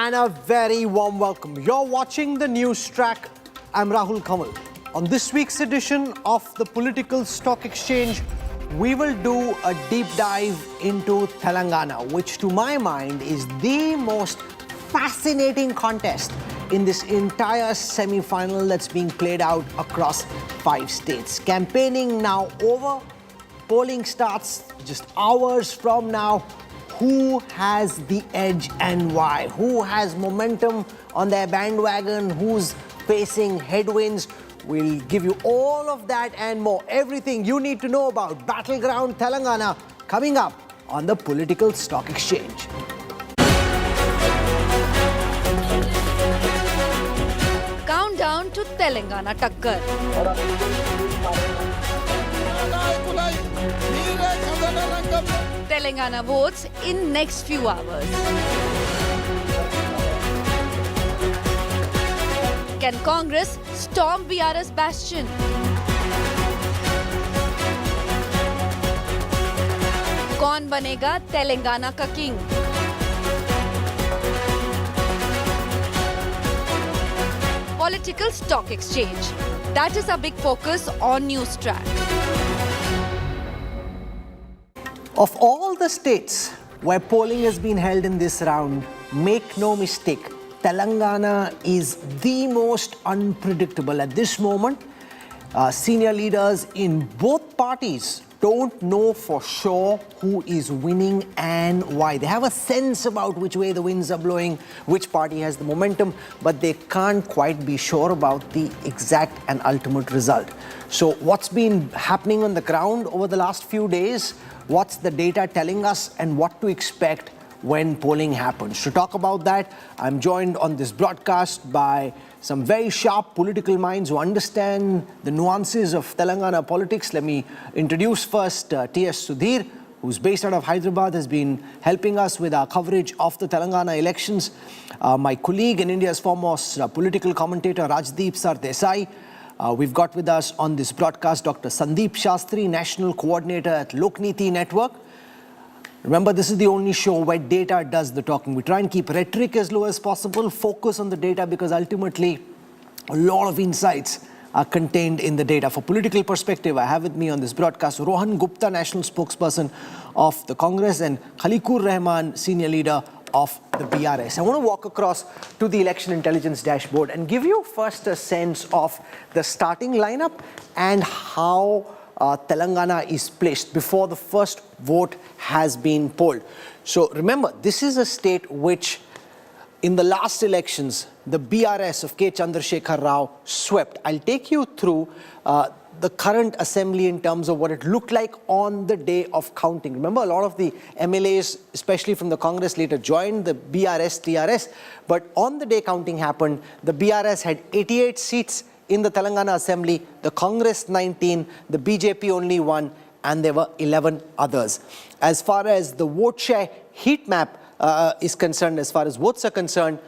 and a very warm welcome. You're watching the news track. I'm Rahul Kanwal. On this week's edition of the Political Stock Exchange, we will do a deep dive into Telangana, which to my mind is the most fascinating contest in this entire semi-final that's being played out across 5 states. Campaigning now over, polling starts just hours from now. Who has the edge and why? Who has momentum on their bandwagon? Who's facing headwinds? We'll give you all of that and more. Everything you need to know about Battleground Telangana coming up on the Political Stock Exchange. Countdown to Telangana Takkar. Telangana votes in next few hours. Can Congress storm BRS bastion? कौन बनेगा तेलंगाना का king? Political Stock Exchange. That is a big focus on News Track. Of all the states where polling has been held in this round, make no mistake, Telangana is the most unpredictable at this moment. Senior leaders in both parties don't know for sure who is winning and why. They have a sense about which way the winds are blowing, which party has the momentum, but they can't quite be sure about the exact and ultimate result. So what's been happening on the ground over the last few days? What's the data telling us and what to expect when polling happens? To talk about that, I'm joined on this broadcast by some very sharp political minds who understand the nuances of Telangana politics. Let me introduce first T.S. Sudhir, who's based out of Hyderabad, has been helping us with our coverage of the Telangana elections. My colleague and India's foremost political commentator, Rajdeep Sardesai. We've got with us on this broadcast Dr. Sandeep Shastri, National Coordinator at Lokniti Network. Remember, this is the only show where data does the talking. We try and keep rhetoric as low as possible, focus on the data, because ultimately a lot of insights are contained in the data. For political perspective, I have with me on this broadcast Rohan Gupta, National Spokesperson of the Congress, and Khalikur Rahman, Senior Leader of the BRS. I want to walk across to the election intelligence dashboard and give you first a sense of the starting lineup and how Telangana is placed before the first vote has been polled. So remember, this is a state which in the last elections, the BRS of K. Chandrasekhar Rao swept. I'll take you through the current assembly in terms of what it looked like on the day of counting. Remember, a lot of the MLAs, especially from the Congress, later joined the BRS, TRS. But on the day counting happened, the BRS had 88 seats in the Telangana Assembly, the Congress 19, the BJP only 1, and there were 11 others. As far as the vote share heat map is concerned, as far as votes are concerned,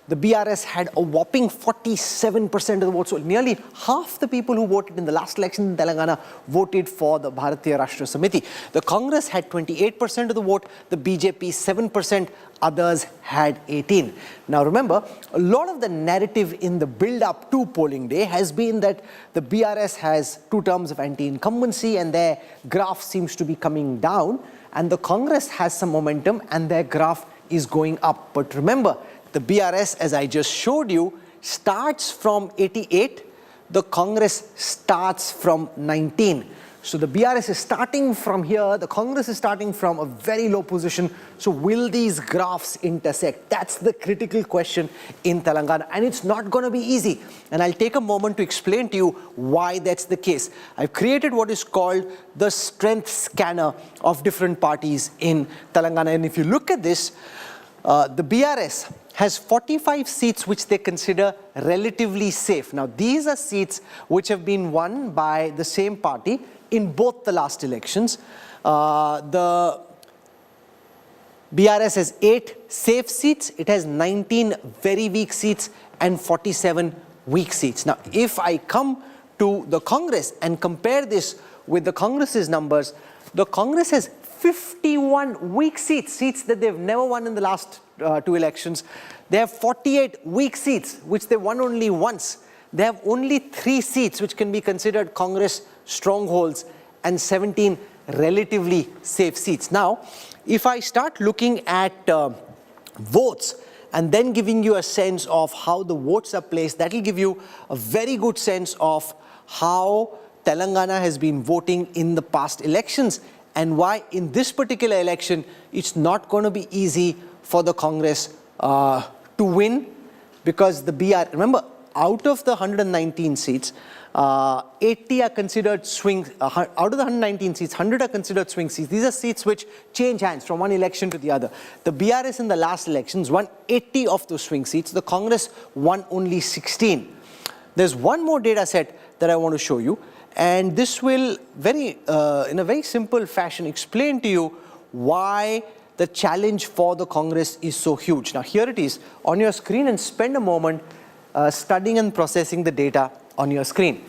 the BRS had a whopping 47% of the votes. So nearly half the people who voted in the last election in Telangana voted for the Bharatiya Rashtra Samiti. The Congress had 28% of the vote, the BJP 7%, others had 18%. Now remember, a lot of the narrative in the build-up to polling day has been that the BRS has 2 terms of anti-incumbency and their graph seems to be coming down, and the Congress has some momentum and their graph is going up. But remember, the BRS, as I just showed you, starts from 88. The Congress starts from 19. So the BRS is starting from here. The Congress is starting from a very low position. So will these graphs intersect? That's the critical question in Telangana. And it's not going to be easy. And I'll take a moment to explain to you why that's the case. I've created what is called the strength scanner of different parties in Telangana. And if you look at this, the BRS has 45 seats which they consider relatively safe. Now, these are seats which have been won by the same party in both the last elections. The BRS has 8 safe seats, it has 19 very weak seats and 47 weak seats. Now, if I come to the Congress and compare this with the Congress's numbers, the Congress has 51 weak seats, seats that they've never won in the last two elections. They have 48 weak seats, which they won only once. They have only 3 seats, which can be considered Congress strongholds, and 17 relatively safe seats. Now, if I start looking at votes and then giving you a sense of how the votes are placed, that will give you a very good sense of how Telangana has been voting in the past elections and why in this particular election it's not going to be easy for the Congress to win, because the BR, remember, out of the 119 seats, 80 are considered swing, out of the 119 seats, 100 are considered swing seats. These are seats which change hands from one election to the other. The BRS in the last elections won 80 of those swing seats. The Congress won only 16. There's one more data set that I want to show you, and this will in a very simple fashion explain to you why the challenge for the Congress is so huge. Now here it is on your screen, and spend a moment studying and processing the data on your screen.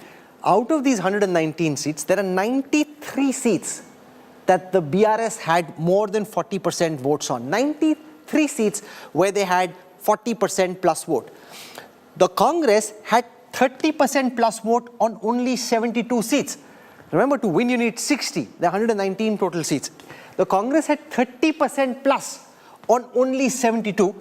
Out of these 119 seats, there are 93 seats that the BRS had more than 40% votes on. 93 seats where they had 40% plus vote. The Congress had 30% plus vote on only 72 seats. Remember, to win you need 60. There are 119 total seats. The Congress had 30% plus on only 72.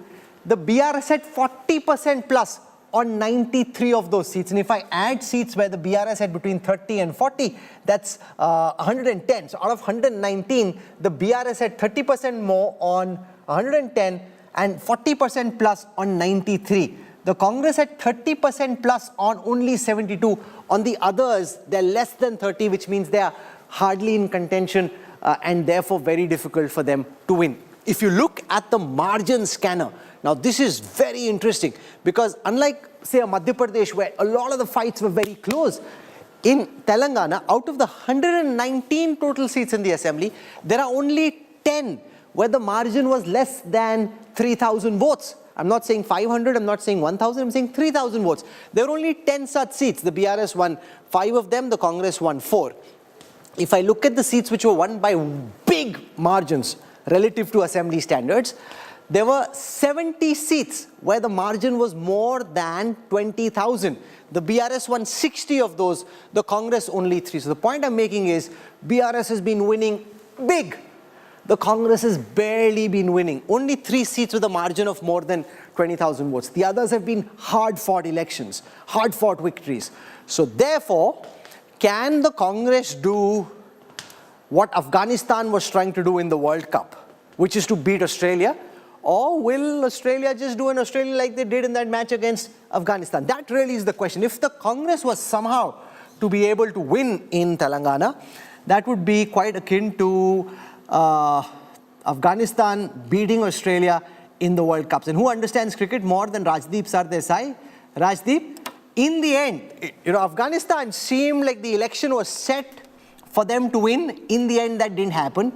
The BRS had 40% plus on 93 of those seats. And if I add seats where the BRS had between 30 and 40, that's 110. So out of 119, the BRS had 30% more on 110 and 40% plus on 93. The Congress had 30% plus on only 72. On the others, they're less than 30, which means they are hardly in contention and therefore very difficult for them to win. If you look at the margin scanner, now this is very interesting, because unlike, say, a Madhya Pradesh where a lot of the fights were very close, in Telangana, out of the 119 total seats in the assembly, there are only 10 where the margin was less than 3,000 votes. I'm not saying 500, I'm not saying 1,000, I'm saying 3,000 votes. There are only 10 such seats. The BRS won 5 of them, the Congress won 4. If I look at the seats which were won by big margins relative to assembly standards, there were 70 seats where the margin was more than 20,000. The BRS won 60 of those, the Congress only 3. So the point I'm making is BRS has been winning big. The Congress has barely been winning. Only 3 seats with a margin of more than 20,000 votes. The others have been hard-fought elections, hard-fought victories. So therefore, can the Congress do what Afghanistan was trying to do in the World Cup, which is to beat Australia? Or will Australia just do an Australia like they did in that match against Afghanistan? That really is the question. If the Congress was somehow to be able to win in Telangana, that would be quite akin to Afghanistan beating Australia in the World Cups. And who understands cricket more than Rajdeep Sardesai? Rajdeep, in the end, Afghanistan seemed like the election was set for them to win. In the end, that didn't happen.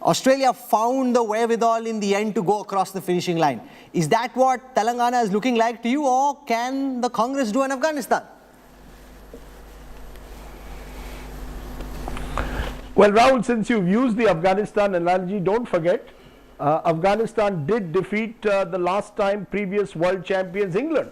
Australia found the wherewithal in the end to go across the finishing line. Is that what Telangana is looking like to you, or can the Congress do in Afghanistan? Well, Rahul, since you've used the Afghanistan analogy, don't forget, Afghanistan did defeat the last time previous world champions England.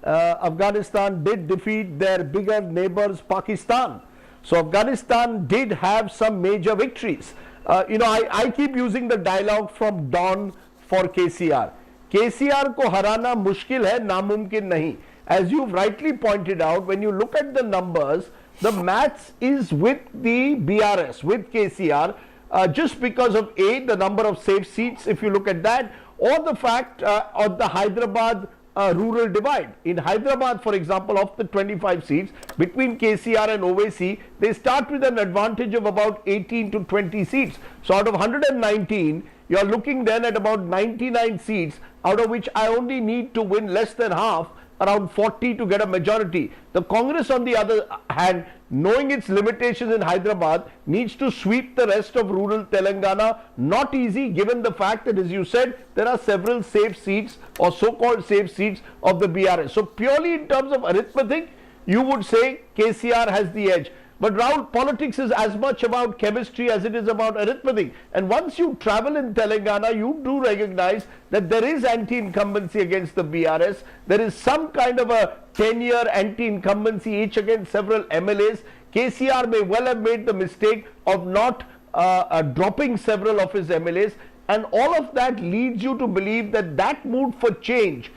Afghanistan did defeat their bigger neighbors Pakistan. So Afghanistan did have some major victories. I keep using the dialogue from Dawn for KCR. KCR ko harana mushkil hai, namumkin nahi. As you've rightly pointed out, when you look at the numbers, the maths is with the BRS, with KCR, just because of A, the number of safe seats, if you look at that, or the fact of the Hyderabad rural divide. In Hyderabad, for example, of the 25 seats, between KCR and OAC, they start with an advantage of about 18 to 20 seats. So out of 119, you're looking then at about 99 seats, out of which I only need to win less than half, around 40 to get a majority. The Congress, on the other hand, knowing its limitations in Hyderabad, needs to sweep the rest of rural Telangana. Not easy, given the fact that, as you said, there are several safe seats or so-called safe seats of the BRS. So purely in terms of arithmetic, you would say KCR has the edge. But Rahul, politics is as much about chemistry as it is about arithmetic. And once you travel in Telangana, you do recognize that there is anti-incumbency against the BRS. There is some kind of a 10-year anti-incumbency each against several MLAs. KCR may well have made the mistake of not dropping several of his MLAs. And all of that leads you to believe that that mood for change,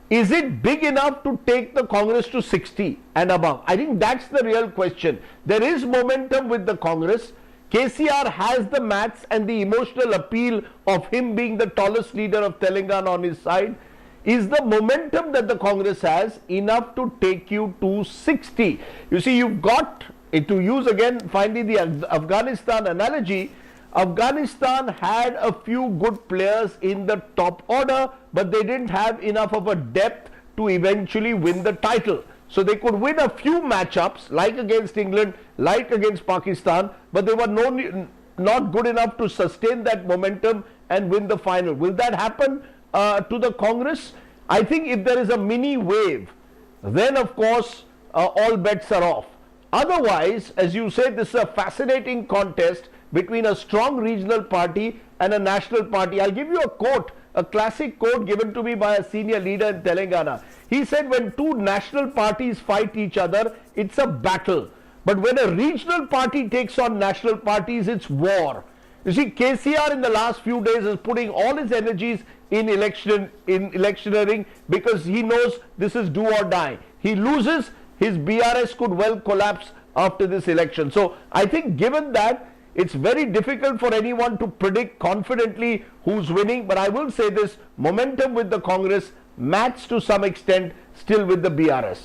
is it big enough to take the Congress to 60 and above? I think that's the real question. There is momentum with the Congress. KCR has the maths and the emotional appeal of him being the tallest leader of Telangana on his side. Is the momentum that the Congress has enough to take you to 60? You see, you've got, to use again finally the Afghanistan analogy, Afghanistan had a few good players in the top order, but they didn't have enough of a depth to eventually win the title. So they could win a few matchups like against England, like against Pakistan, but they were not good enough to sustain that momentum and win the final. Will that happen to the Congress? I think if there is a mini wave, then of course all bets are off. Otherwise, as you said, this is a fascinating contest between a strong regional party and a national party. I'll give you a quote, a classic quote given to me by a senior leader in Telangana. He said, when two national parties fight each other, it's a battle. But when a regional party takes on national parties, it's war. You see, KCR in the last few days is putting all his energies in electioneering because he knows this is do or die. He loses, his BRS could well collapse after this election. So I think given that, it's very difficult for anyone to predict confidently who's winning. But I will say this, momentum with the Congress, maths to some extent still with the BRS.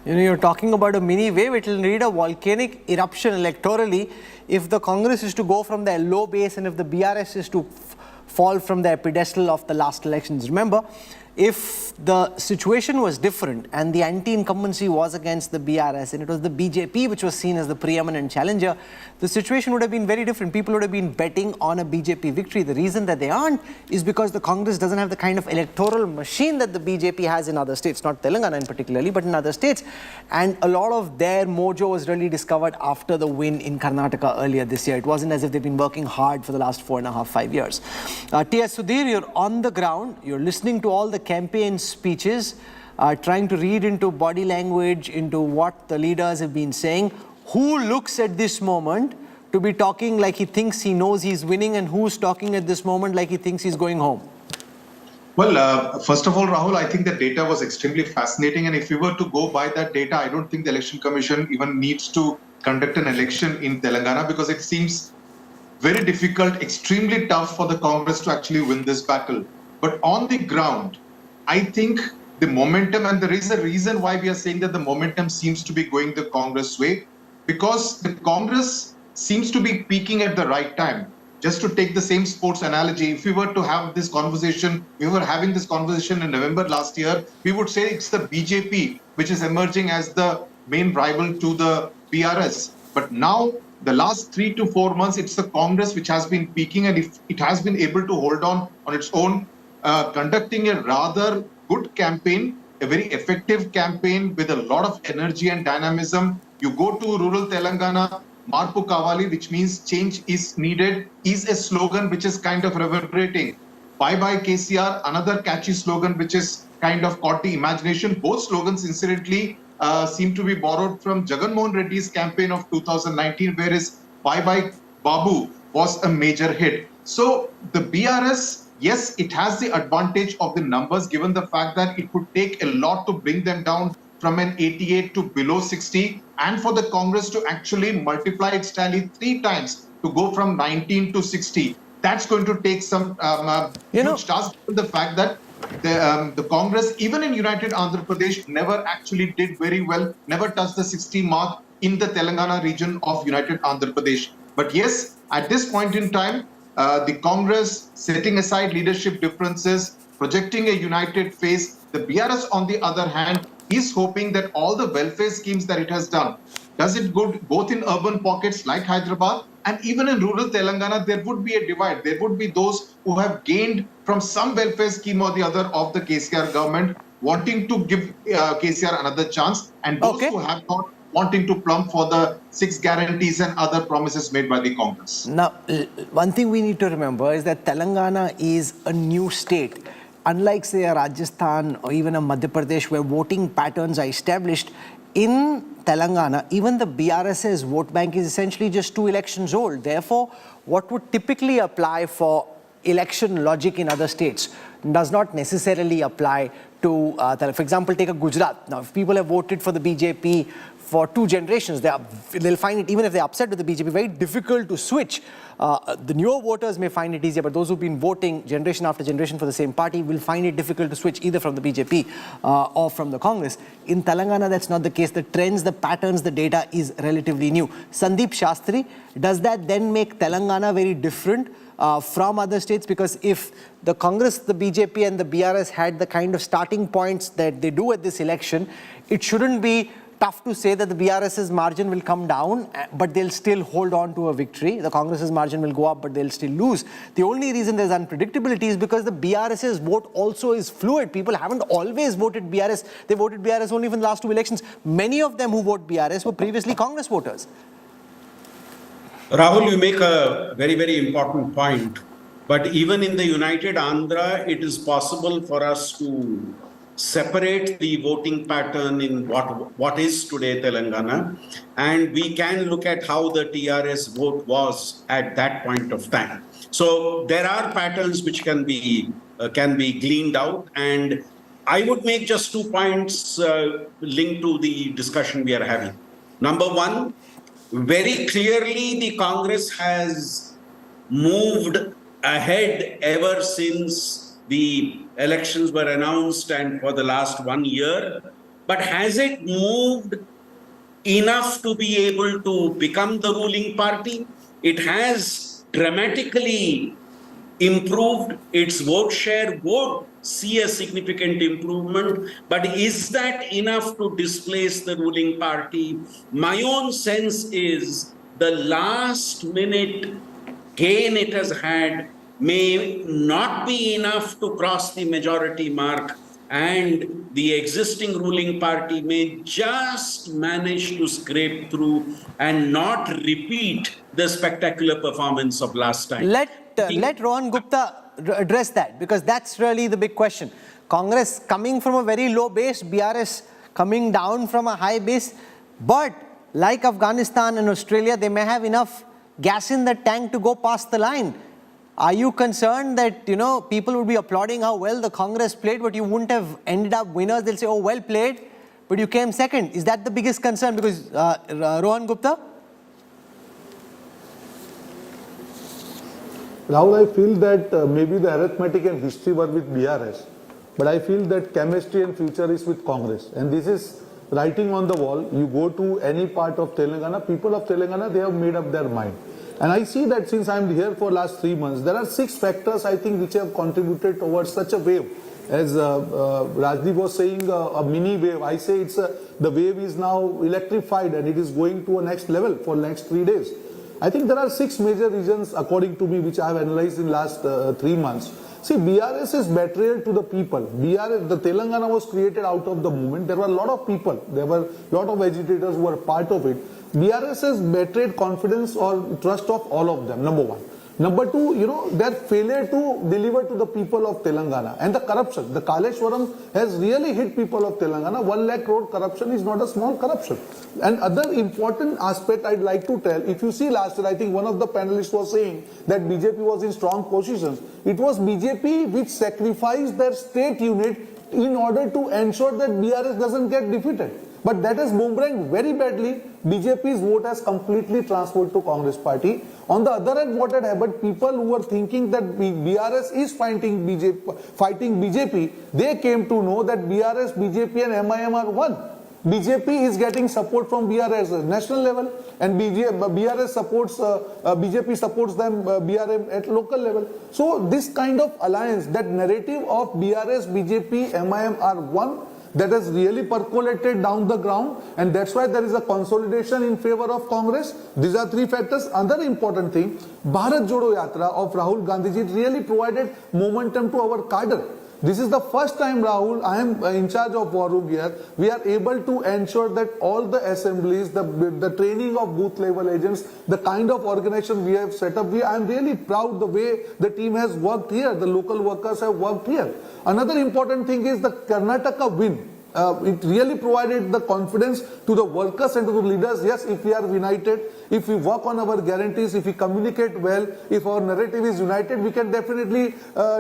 You know, you're talking about a mini wave. It will need a volcanic eruption electorally if the Congress is to go from their low base and if the BRS is to fall from their pedestal of the last elections. Remember, if the situation was different and the anti-incumbency was against the BRS and it was the BJP which was seen as the preeminent challenger, the situation would have been very different. People would have been betting on a BJP victory. The reason that they aren't is because the Congress doesn't have the kind of electoral machine that the BJP has in other states, not Telangana in particularly, but in other states. And a lot of their mojo was really discovered after the win in Karnataka earlier this year. It wasn't as if they've been working hard for the last 4.5, 5 years. T.S. Sudhir, you're on the ground. You're listening to all the campaign speeches, trying to read into body language, into what the leaders have been saying. Who looks at this moment to be talking like he thinks he knows he's winning, and who's talking at this moment like he thinks he's going home? Well, first of all, Rahul, I think the data was extremely fascinating. And if we were to go by that data, I don't think the Election Commission even needs to conduct an election in Telangana because it seems very difficult, extremely tough for the Congress to actually win this battle. But on the ground, I think the momentum, and there is a reason why we are saying that the momentum seems to be going the Congress way, because the Congress seems to be peaking at the right time. Just to take the same sports analogy, if we were to have this conversation, we were having this conversation in November last year, we would say it's the BJP which is emerging as the main rival to the BRS. But now, the last 3 to 4 months, it's the Congress which has been peaking, and if it has been able to hold on its own, conducting a rather good campaign, a very effective campaign with a lot of energy and dynamism. You go to rural Telangana, Marpu Kavali, which means change is needed, is a slogan which is kind of reverberating. Bye Bye KCR, another catchy slogan which is kind of caught the imagination. Both slogans, incidentally, seem to be borrowed from Jagan Mohan Reddy's campaign of 2019, whereas Bye Bye Babu was a major hit. So the BRS, yes, it has the advantage of the numbers given the fact that it would take a lot to bring them down from an 88 to below 60, and for the Congress to actually multiply its tally 3 times to go from 19 to 60. That's going to take some huge task, given the fact that the Congress, even in United Andhra Pradesh, never actually did very well, never touched the 60 mark in the Telangana region of United Andhra Pradesh. But yes, at this point in time, the Congress, setting aside leadership differences, projecting a united face, the BRS, on the other hand, is hoping that all the welfare schemes that it has done, does it good both in urban pockets like Hyderabad and even in rural Telangana. There would be a divide. There would be those who have gained from some welfare scheme or the other of the KCR government, wanting to give KCR another chance, and those who have not wanting to plump for the 6 guarantees and other promises made by the Congress. Now, one thing we need to remember is that Telangana is a new state. Unlike, say, a Rajasthan or even a Madhya Pradesh, where voting patterns are established, in Telangana, even the BRS's vote bank is essentially just 2 elections old. Therefore, what would typically apply for election logic in other states does not necessarily apply to, for example, take a Gujarat. Now, if people have voted for the BJP for 2 generations, they'll find it, even if they're upset with the BJP, very difficult to switch. The newer voters may find it easier, but those who've been voting generation after generation for the same party will find it difficult to switch either from the BJP or from the Congress. In Telangana, that's not the case. The trends, the patterns, the data is relatively new. Sandeep Shastri, does that then make Telangana very different from other states? Because if the Congress, the BJP and the BRS had the kind of starting points that they do at this election, it shouldn't be tough to say that the BRS's margin will come down, but they'll still hold on to a victory. The Congress's margin will go up, but they'll still lose. The only reason there's unpredictability is because the BRS's vote also is fluid. People haven't always voted BRS. They voted BRS only for the last 2 elections. Many of them who vote BRS were previously Congress voters. Rahul, you make a very, very important point. But even in the United Andhra, it is possible for us to separate the voting pattern in what is today Telangana, and we can look at how the TRS vote was at that point of time. So there are patterns which can be gleaned out, and I would make just 2 points linked to the discussion we are having. Number one, very clearly the Congress has moved ahead ever since the elections were announced and for the last 1 year. But has it moved enough to be able to become the ruling party? It has dramatically improved its vote share, would see a significant improvement, but is that enough to displace the ruling party? My own sense is the last minute gain it has had may not be enough to cross the majority mark, and the existing ruling party may just manage to scrape through and not repeat the spectacular performance of last time. Let Rohan Gupta address that, because that's really the big question. Congress coming from a very low base, BRS coming down from a high base, but like Afghanistan and Australia, they may have enough gas in the tank to go past the line. Are you concerned that, people would be applauding how well the Congress played, but you wouldn't have ended up winners? They'll say, oh, well played, but you came second. Is that the biggest concern? Because, Rohan Gupta? Rahul, I feel that maybe the arithmetic and history were with BRS, but I feel that chemistry and future is with Congress. And this is writing on the wall. You go to any part of Telangana, people of Telangana, they have made up their mind. And I see that since I'm here for last 3 months, there are 6 factors, I think, which have contributed towards such a wave. As Rajdeep was saying, a mini wave. I say the wave is now electrified and it is going to a next level for next 3 days. I think there are 6 major reasons, according to me, which I have analyzed in last 3 months. See, BRS is betrayal to the people. The Telangana was created out of the movement. There were a lot of people. There were a lot of agitators who were part of it. BRS has betrayed confidence or trust of all of them, number one. Number two, their failure to deliver to the people of Telangana. And the corruption. The Kaleshwaram has really hit people of Telangana. 1 lakh crore corruption is not a small corruption. And other important aspect I'd like to tell, if you see last year, I think one of the panelists was saying that BJP was in strong positions. It was BJP which sacrificed their state unit in order to ensure that BRS doesn't get defeated. But that has boomeranged very badly. BJP's vote has completely transferred to Congress party. On the other hand, what had happened, people who were thinking that BRS is fighting BJP, they came to know that BRS, BJP and MIM are one. BJP is getting support from BRS at national level, and BRS supports, BJP supports them, BRM at local level. So this kind of alliance, that narrative of BRS, BJP, MIM are one, that has really percolated down the ground, and that's why there is a consolidation in favor of Congress. These are 3 factors. Another important thing, Bharat Jodo Yatra of Rahul Gandhiji really provided momentum to our cadre. This is the first time, Rahul, I am in charge of War Room here. We are able to ensure that all the assemblies, the training of booth level agents, the kind of organization we have set up, I am really proud the way the team has worked here, the local workers have worked here. Another important thing is the Karnataka win. It really provided the confidence to the workers and to the leaders. Yes, if we are united, if we work on our guarantees, if we communicate well, if our narrative is united, we can definitely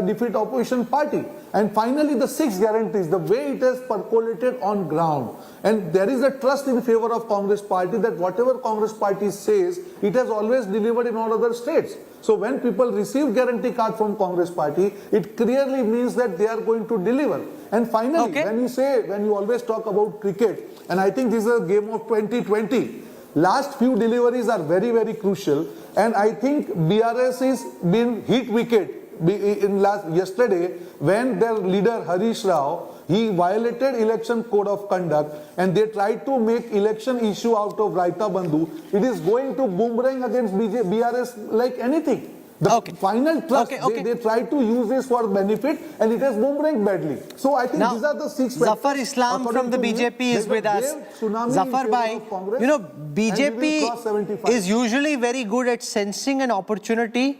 defeat opposition party. And finally, the 6 guarantees, the way it has percolated on ground. And there is a trust in favor of Congress party that whatever Congress party says, it has always delivered in all other states. So when people receive guarantee card from Congress party, it clearly means that they are going to deliver. And finally, when you always talk about cricket, and I think this is a game of 2020, last few deliveries are very, very crucial. And I think BRS is been hit wicket yesterday when their leader Harish Rao, he violated election code of conduct and they tried to make election issue out of Raita Bandhu. It is going to boomerang against BRS like anything. The final trust, they try to use this for benefit and it has boomerang badly. So I think now, these are the 6 Zafar Islam from the BJP is with us. Zafar bhai, you know, BJP is usually very good at sensing an opportunity,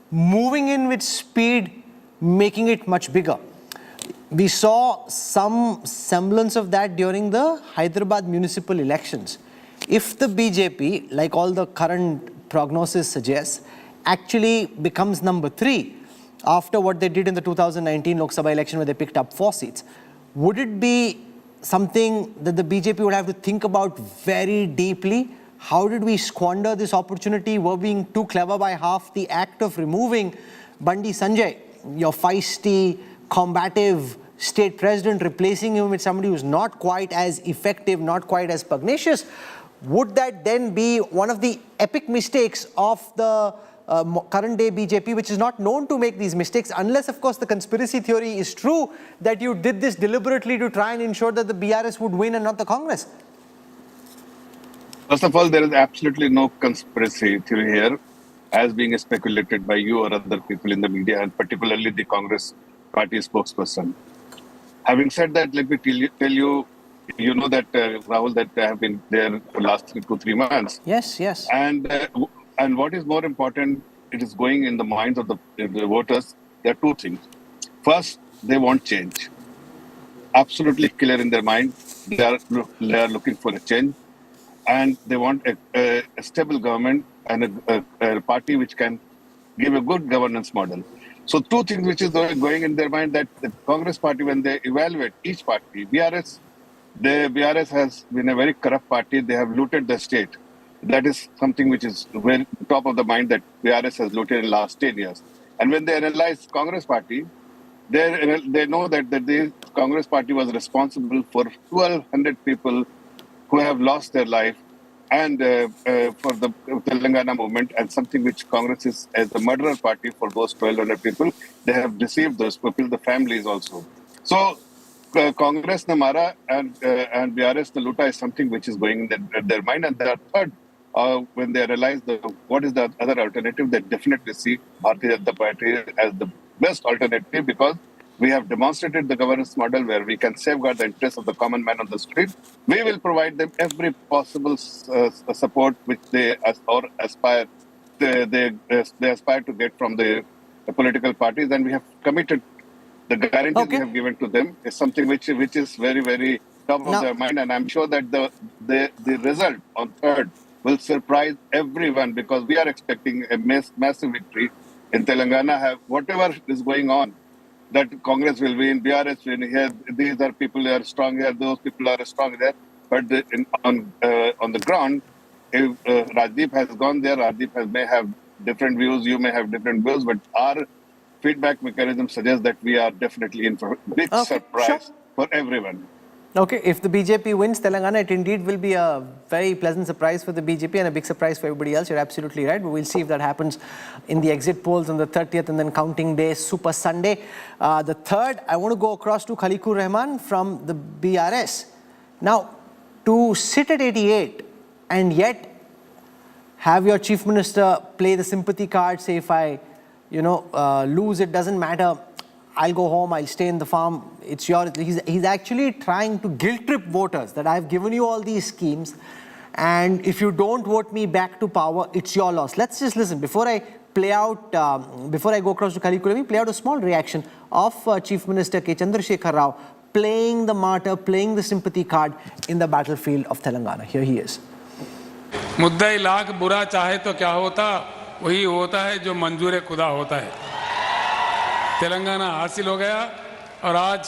moving in with speed, making it much bigger. We saw some semblance of that during the Hyderabad municipal elections. If the BJP, like all the current prognosis suggests, actually becomes number 3 after what they did in the 2019 Lok Sabha election where they picked up 4 seats, would it be something that the BJP would have to think about very deeply? How did we squander this opportunity? Were we being too clever by half? The act of removing Bandi Sanjay, your feisty, combative state president, replacing him with somebody who's not quite as effective, not quite as pugnacious, would that then be one of the epic mistakes of the current day BJP, which is not known to make these mistakes, unless of course the conspiracy theory is true that you did this deliberately to try and ensure that the BRS would win and not the Congress? First of all, there is absolutely no conspiracy theory here as being speculated by you or other people in the media, and particularly the Congress party spokesperson. Having said that, let me tell you, you know that, Rahul, that I have been there for the last 2 to 3 months. Yes, yes. And what is more important, it is going in the minds of the voters. There are 2 things. First, they want change. Absolutely clear in their mind. They are looking for a change. And they want a stable government and a party which can give a good governance model. So 2 things which is going in their mind, that the Congress party, when they evaluate each party, BRS has been a very corrupt party. They have looted the state. That is something which is very top of the mind, that BRS has looted in the last 10 years. And when they analyze Congress party, they know that the Congress party was responsible for 1,200 people who have lost their life, and for the Telangana movement, and something which Congress is as the murderer party for those 1,200 people. They have deceived those people, the families also. So Congress na mara and BRS na luta is something which is going in their mind. And they are third, when they realize what is the other alternative, they definitely see Bharatiya Janata Party as the best alternative, because we have demonstrated the governance model where we can safeguard the interests of the common man on the street. We will provide them every possible support which they aspire to get from the political parties, and we have committed. The guarantee we have given to them is something which is very, very top of their mind, and I'm sure that the result on 3rd will surprise everyone, because we are expecting a massive victory in Telangana. Whatever is going on, that Congress will win, BRS will win here. These are people who are strong here, those people are strong there. But on the ground, if Rajdeep has gone there, Rajdeep may have different views, you may have different views, but our feedback mechanism suggests that we are definitely in for a big surprise for everyone. Okay, if the BJP wins Telangana, it indeed will be a very pleasant surprise for the BJP and a big surprise for everybody else. You're absolutely right, but we'll see if that happens in the exit polls on the 30th and then counting day, Super Sunday. The 3rd, I want to go across to Khaliqur Rahman from the BRS. Now, to sit at 88 and yet have your chief minister play the sympathy card, say if I lose, it doesn't matter. I'll go home, I'll stay in the farm, it's yours. He's actually trying to guilt trip voters that I've given you all these schemes, and if you don't vote me back to power, it's your loss. Let's just listen. Before I play out, before I go across to Khaliku, let me play out a small reaction of Chief Minister K. Chandrasekhar Rao playing the martyr, playing the sympathy card in the battlefield of Telangana. Here he is. मुद्दई लाख बुरा चाहे तो क्या होता, वही होता है जो मंजूर खुदा होता है। तेलंगाना हासिल हो गया और आज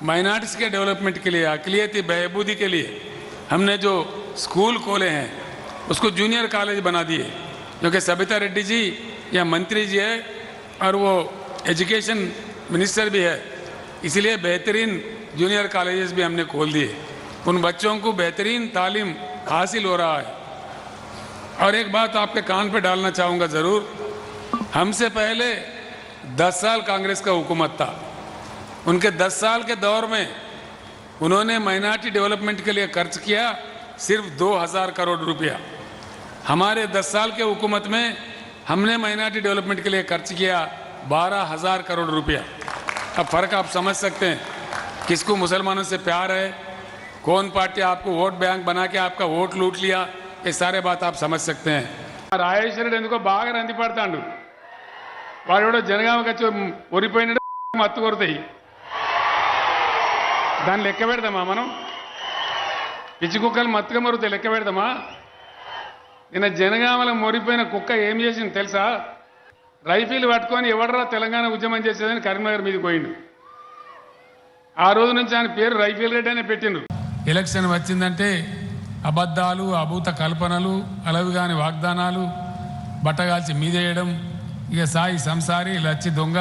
माइनॉरिटीज के डेवलपमेंट के लिए, अक़लियती बहबूदी के लिए हमने जो स्कूल खोले हैं उसको जूनियर कॉलेज बना दिए, क्योंकि सबिता रेड्डी जी या मंत्री जी है और वो एजुकेशन मिनिस्टर भी है, इसलिए बेहतरीन जूनियर कॉलेजेस भी हमने खोल दिए। उन बच्चों को बेहतरीन तालीम हासिल हो रहा है। और एक बात आपके कान पे डालना चाहूँगा ज़रूर, हमसे पहले 10 साल कांग्रेस का हुकूमत था। उनके 10 साल के दौर में उन्होंने माइनॉरिटी डेवलपमेंट के लिए खर्च किया सिर्फ 2000 करोड़ रुपया। हमारे 10 साल के हुकूमत में हमने माइनॉरिटी डेवलपमेंट के लिए खर्च किया 12000 करोड़ रुपया। अब फ़र्क आप समझ सकते हैं, किसको मुसलमानों से प्यार है, कौन पार्टी आपको वोट बैंक बना के आपका वोट लूट लिया, ये सारे बात आप समझ सकते हैं। రాజేశ్వరుడు ఎందుకో బాగా రంది పడతాడు, వాడు కూడా జనగామకి వచ్చి ఒరిపోయినట్టు మత్తు కొడతాయి, దాన్ని లెక్క పెడదామా మనం? పిచ్చి కుక్కలు మత్తుగా మరుగుతాయి, లెక్క పెడదామా? నిన్న జనగామలో మొరిపోయిన కుక్క ఏం చేసింది తెలుసా? రైఫిల్ పట్టుకొని ఎవడరా తెలంగాణ ఉద్యమం చేసేదని కరీంనగర్ మీదకి పోయిండు. ఆ రోజు నుంచి ఆయన పేరు రైఫిల్ రెడ్డి అనే పెట్టిండు. ఎలక్షన్ వచ్చిందంటే అబద్ధాలు, అభూత కల్పనలు, అలవిగాని వాగ్దానాలు, బట్టగాల్చి మీదేయడం, ఇక సాయి సంసారి, లచ్చి దొంగ,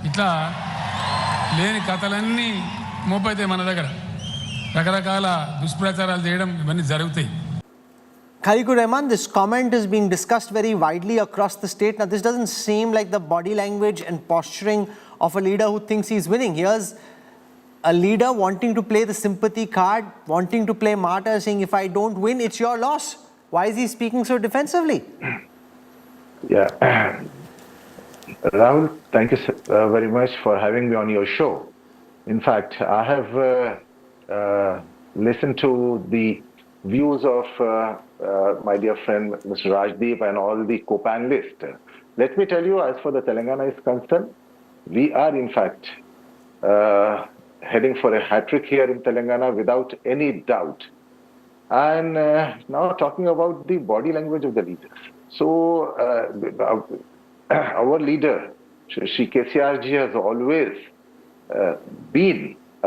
ఇట్లా లేని కథలన్నీ మోపైతాయి మన దగ్గర. రకరకాల దుష్ప్రచారాలు చేయడం ఇవన్నీ జరుగుతాయి. Khaliku Rahman, this comment is being discussed very widely across the state. Now, this doesn't seem like the body language and posturing of a leader who thinks he's winning. Here's a leader wanting to play the sympathy card, wanting to play martyr, saying, if I don't win, it's your loss. Why is he speaking so defensively? Yeah. Rahul, thank you very much for having me on your show. In fact, I have listened to the views of my dear friend Mr. Rajdeep and all the co-panelists. Let me tell you, as for the Telangana is concerned, we are in fact heading for a hat-trick here in Telangana without any doubt. And now talking about the body language of the leaders. So our leader, Shri KCR ji, has always been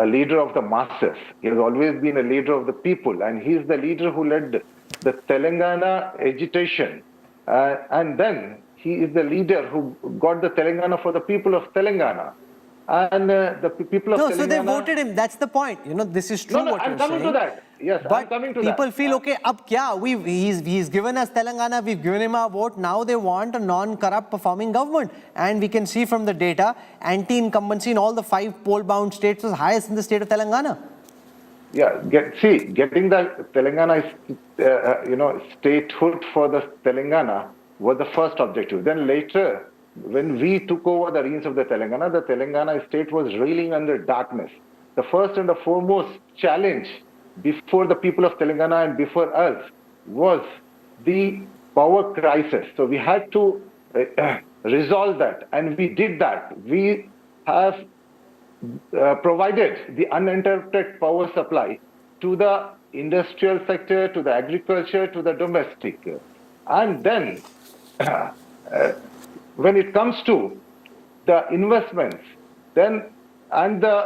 a leader of the masses. He has always been a leader of the people, and he is the leader who led the Telangana agitation. And then he is the leader who got the Telangana for the people of Telangana. And the people of Telangana... So they voted him. That's the point. You know, this is true what I'm you're coming saying. to that. Yes, but I'm coming to people that. feel, okay, ab kya? He's given us Telangana, we've given him our vote. Now they want a non-corrupt performing government. And we can see from the data, anti-incumbency in all the 5 poll-bound states was highest in the state of Telangana. Yeah, getting the Telangana, statehood for the Telangana was the first objective. Then later, when we took over the reins of the Telangana state was reeling under darkness. The first and the foremost challenge before the people of Telangana and before us was the power crisis. So we had to resolve that, and we did that. We have provided the uninterrupted power supply to the industrial sector, to the agriculture, to the domestic. And then when it comes to the investments, then and the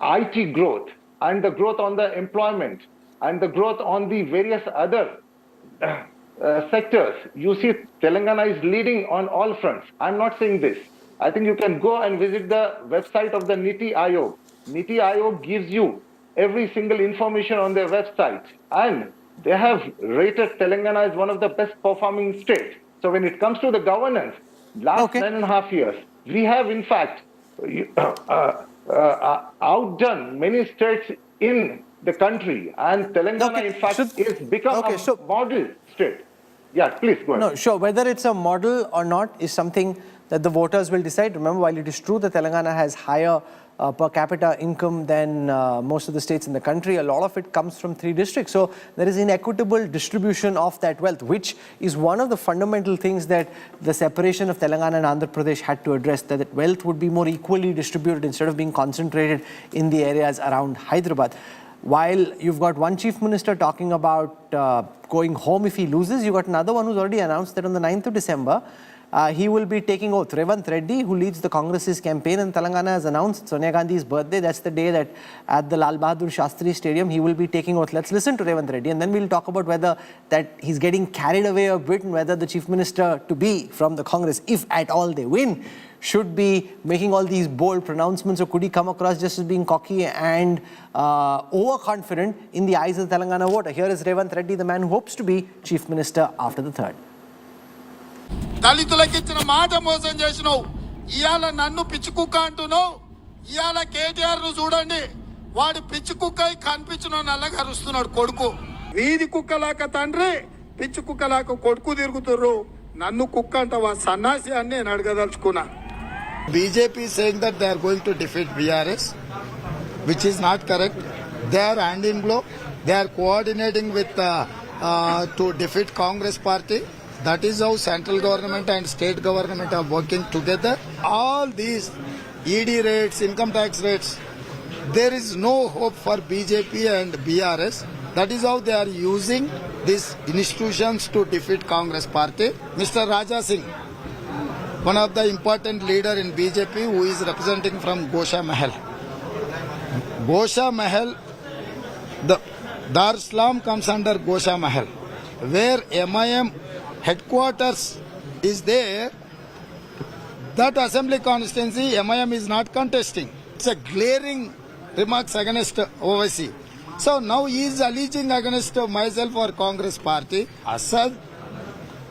IT growth, and the growth on the employment, and the growth on the various other sectors, you see Telangana is leading on all fronts. I'm not saying this. I think you can go and visit the website of the NITI Aayog. NITI Aayog gives you every single information on their website, and they have rated Telangana as one of the best performing states. So when it comes to the governance, last 9.5 years, we have in fact outdone many states in the country, and Telangana in fact is become a model state. Yeah, please go ahead. No, sure. Whether it's a model or not is something that the voters will decide. Remember, while it is true that Telangana has higher per capita income than most of the states in the country, a lot of it comes from 3 districts. So there is inequitable distribution of that wealth, which is one of the fundamental things that the separation of Telangana and Andhra Pradesh had to address, that wealth would be more equally distributed instead of being concentrated in the areas around Hyderabad. While you've got one chief minister talking about going home if he loses, you've got another one who's already announced that on the 9th of December, he will be taking oath. Revanth Reddy, who leads the Congress's campaign in Telangana, has announced Sonia Gandhi's birthday. That's the day that at the Lal Bahadur Shastri Stadium, he will be taking oath. Let's listen to Revanth Reddy, and then we'll talk about whether that he's getting carried away a bit and whether the chief minister to be from the Congress, if at all they win, should be making all these bold pronouncements, or could he come across just as being cocky and overconfident in the eyes of the Telangana voter? Here is Revanth Reddy, the man who hopes to be chief minister after the 3rd. దళితులకు ఇచ్చిన మాట మోసం చేసినావు. ఇవాళ నన్ను పిచ్చి కుక్క అంటున్నావు. ఇవాళ కేటీఆర్ ను చూడండి, వాడు పిచ్చి కుక్క కనిపించిన నల్లగా అరుస్తున్నాడు కొడుకు. వీధి కుక్కలాక తండ్రి, పిచ్చి కుక్కలాక కొడుకు తిరుగుతుర్రు. నన్ను కుక్క అంటావా సన్నాసి అని నేను అడగదలుచుకున్నా. BJP is saying that they are going to defeat BRS, which is not correct. They are hand in glove. They are coordinating with to defeat Congress party. That is how central government and state government are working together. All these ED rates, income tax rates, there is no hope for BJP and BRS. That is how they are using these institutions to defeat Congress party. Mr. Raja Singh, one of the important leader in BJP, who is representing from Gosha Mahal. Gosha Mahal, the Dar Islam comes under Gosha Mahal, where MIM headquarters is there. That assembly constituency MIM is not contesting. It's a glaring remarks against OIC. So now he is alleging against myself or Congress party. Assad,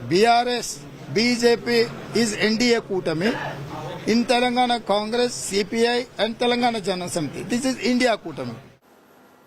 BRS, BJP is NDA Kutami. In Telangana Congress, CPI and Telangana Jana Samiti. This is India Kutami.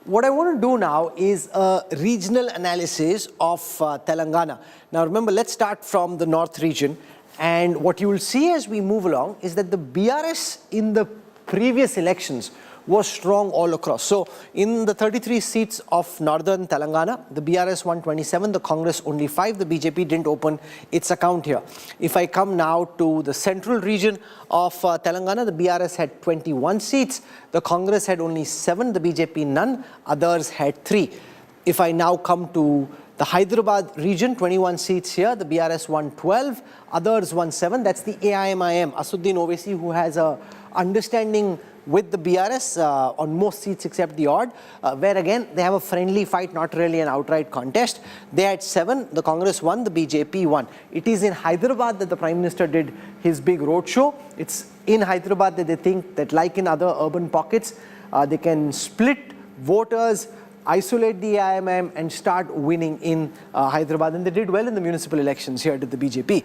What I want to do now is a regional analysis of Telangana. Now remember, let's start from the north region, and what you will see as we move along is that the BRS in the previous elections was strong all across. So in the 33 seats of northern Telangana, the BRS won 27, the Congress only 5, the BJP didn't open its account here. If I come now to the central region of Telangana, the BRS had 21 seats, the Congress had only 7, the BJP none, others had 3. If I now come to the Hyderabad region, 21 seats here, the BRS won 12, others won 7, that's the AIMIM, Asuddin Owaisi, who has a understanding with the BRS on most seats except the odd, where again they have a friendly fight, not really an outright contest. They had 7, the Congress won, the BJP won. It is in Hyderabad that the Prime Minister did his big roadshow. It's in Hyderabad that they think that, like in other urban pockets, they can split voters, isolate the AIMM and start winning in Hyderabad. And they did well in the municipal elections here, did the BJP.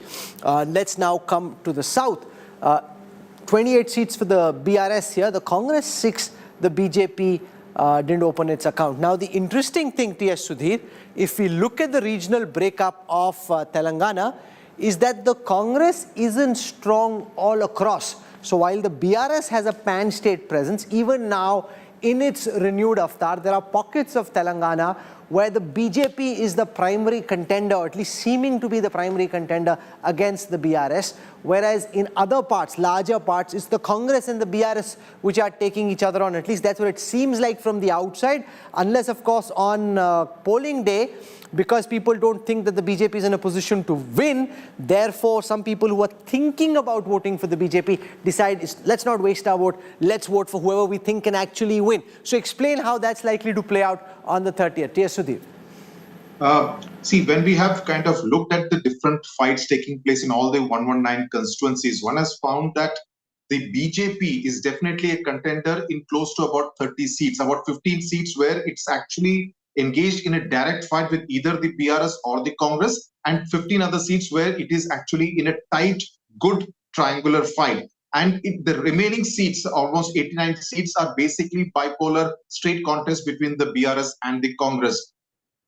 Let's now come to the south. 28 seats for the BRS here, the Congress 6, the BJP didn't open its account. Now the interesting thing, T.S. Sudhir, if we look at the regional breakup of Telangana, is that the Congress isn't strong all across. So while the BRS has a pan-state presence, even now in its renewed avatar, there are pockets of Telangana where the BJP is the primary contender, or at least seeming to be the primary contender against the BRS, whereas in other parts, larger parts, it's the Congress and the BRS which are taking each other on. At least that's what it seems like from the outside, unless of course on polling day, because people don't think that the BJP is in a position to win, therefore some people who are thinking about voting for the BJP decide, let's not waste our vote, let's vote for whoever we think can actually win. So explain how that's likely to play out on the 30th. Yes, Sudhir. See, when we have kind of looked at the different fights taking place in all the 119 constituencies, one has found that the BJP is definitely a contender in close to about 30 seats, about 15 seats where it's actually engaged in a direct fight with either the BRS or the Congress, and 15 other seats where it is actually in a tight, good triangular fight. And the remaining seats, almost 89 seats, are basically bipolar straight contest between the BRS and the Congress.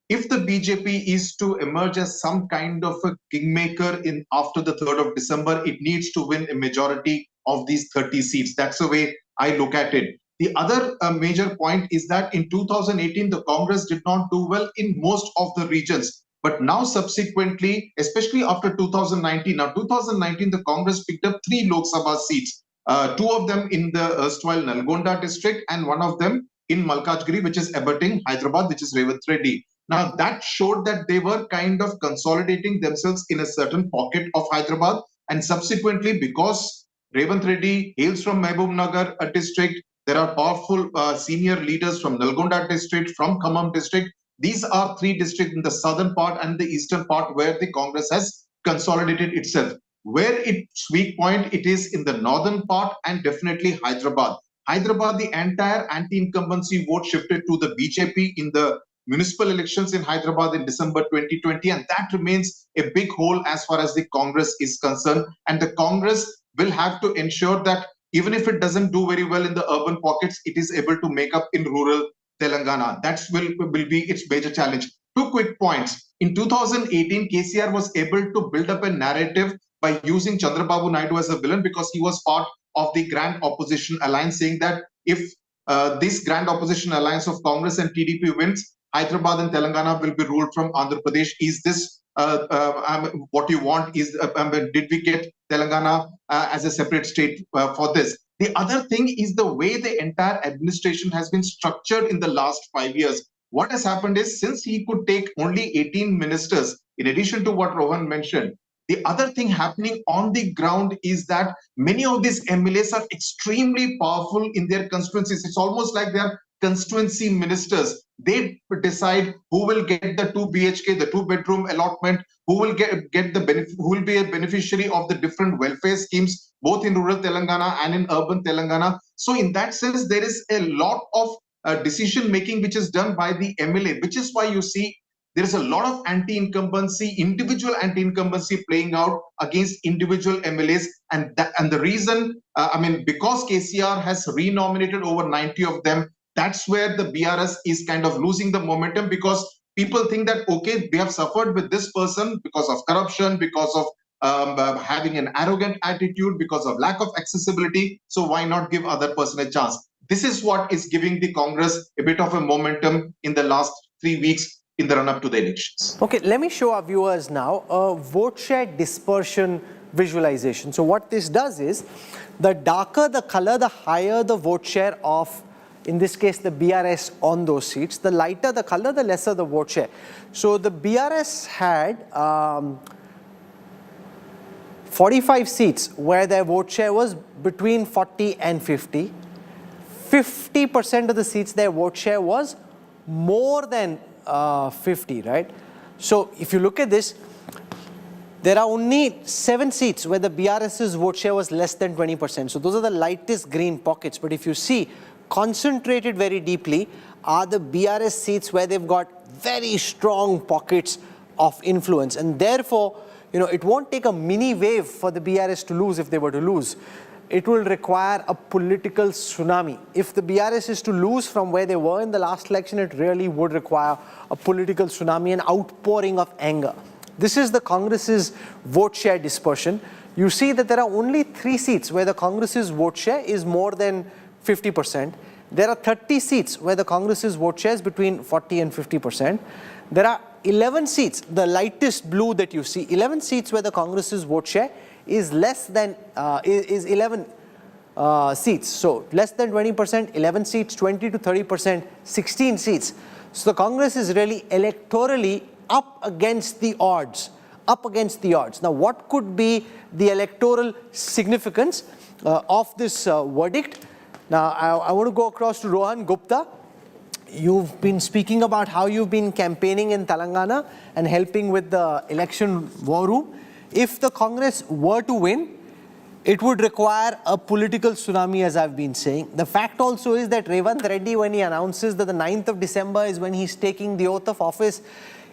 if the BJP is to emerge as some kind of a kingmaker in after the 3rd of December, it needs to win a majority of these 30 seats. That's the way I look at it. The other major point is that in 2018, the Congress did not do well in most of the regions. But now subsequently, especially after 2019, now 2019, the Congress picked up 3 Lok Sabha seats, 2 of them in the erstwhile Nalgonda district and 1 of them in Malkajgiri, which is abutting Hyderabad, which is Revanth Reddy. Now that showed that they were kind of consolidating themselves in a certain pocket of Hyderabad, and subsequently because Revanth Reddy hails from Mahbubnagar district, there are powerful senior leaders from Nalgonda district, from Khammam district. These are 3 districts in the southern part and the eastern part where the Congress has consolidated itself. Where its weak point, it is in the northern part and definitely Hyderabad. Hyderabad, the entire anti-incumbency vote shifted to the BJP in the municipal elections in Hyderabad in December 2020, and that remains a big hole as far as the Congress is concerned. And the Congress will have to ensure that even if it doesn't do very well in the urban pockets, it is able to make up in rural Telangana. That will be its major challenge. 2 quick points. In 2018, KCR was able to build up a narrative by using Chandrababu Naidu as a villain because he was part of the grand opposition alliance, saying that if this grand opposition alliance of Congress and TDP wins, Hyderabad and Telangana will be ruled from Andhra Pradesh. Is this what you want? Did we get Telangana as a separate state for this? The other thing is the way the entire administration has been structured in the last 5 years. What has happened is, since he could take only 18 ministers, in addition to what Rohan mentioned, the other thing happening on the ground is that many of these MLAs are extremely powerful in their constituencies. It's almost like they are constituency ministers. They decide who will get the 2 BHK, the 2-bedroom allotment, who will get the benefit, who will be a beneficiary of the different welfare schemes, both in rural Telangana and in urban Telangana. So in that sense, there is a lot of decision making which is done by the MLA, which is why you see there is a lot of anti-incumbency, individual anti-incumbency playing out against individual MLAs. And the reason, because KCR has renominated over 90 of them, that's where the BRS is kind of losing the momentum, because people think that, okay, they have suffered with this person because of corruption, because of having an arrogant attitude, because of lack of accessibility. So why not give other person a chance? This is what is giving the Congress a bit of a momentum in the last 3 weeks in the run-up to the elections. Okay, let me show our viewers now a vote share dispersion visualization. So what this does is, the darker the color, the higher the vote share of, in this case, the BRS on those seats. The lighter the color, the lesser the vote share. So the BRS had 45 seats where their vote share was between 40 and 50. 50% of the seats their vote share was more than 50, right? So if you look at this, there are only 7 seats where the BRS's vote share was less than 20%. So those are the lightest green pockets. But if you see, concentrated very deeply are the BRS seats where they've got very strong pockets of influence. And therefore, it won't take a mini wave for the BRS to lose if they were to lose. It will require a political tsunami. If the BRS is to lose from where they were in the last election, it really would require a political tsunami, an outpouring of anger. This is the Congress's vote share dispersion. You see that there are only 3 seats where the Congress's vote share is more than 50%. There are 30 seats where the Congress's vote share is between 40 and 50%. There are 11 seats, the lightest blue that you see, 11 seats where the Congress's vote share is less than, is 11 seats. So less than 20%, 11 seats, 20 to 30%, 16 seats. So the Congress is really electorally up against the odds, Now what could be the electoral significance of this verdict? Now I want to go across to Rohan Gupta. You've been speaking about how you've been campaigning in Telangana and helping with the election war room. If the Congress were to win, it would require a political tsunami, as I've been saying. The fact also is that Revanth Reddy, when he announces that the 9th of December is when he's taking the oath of office,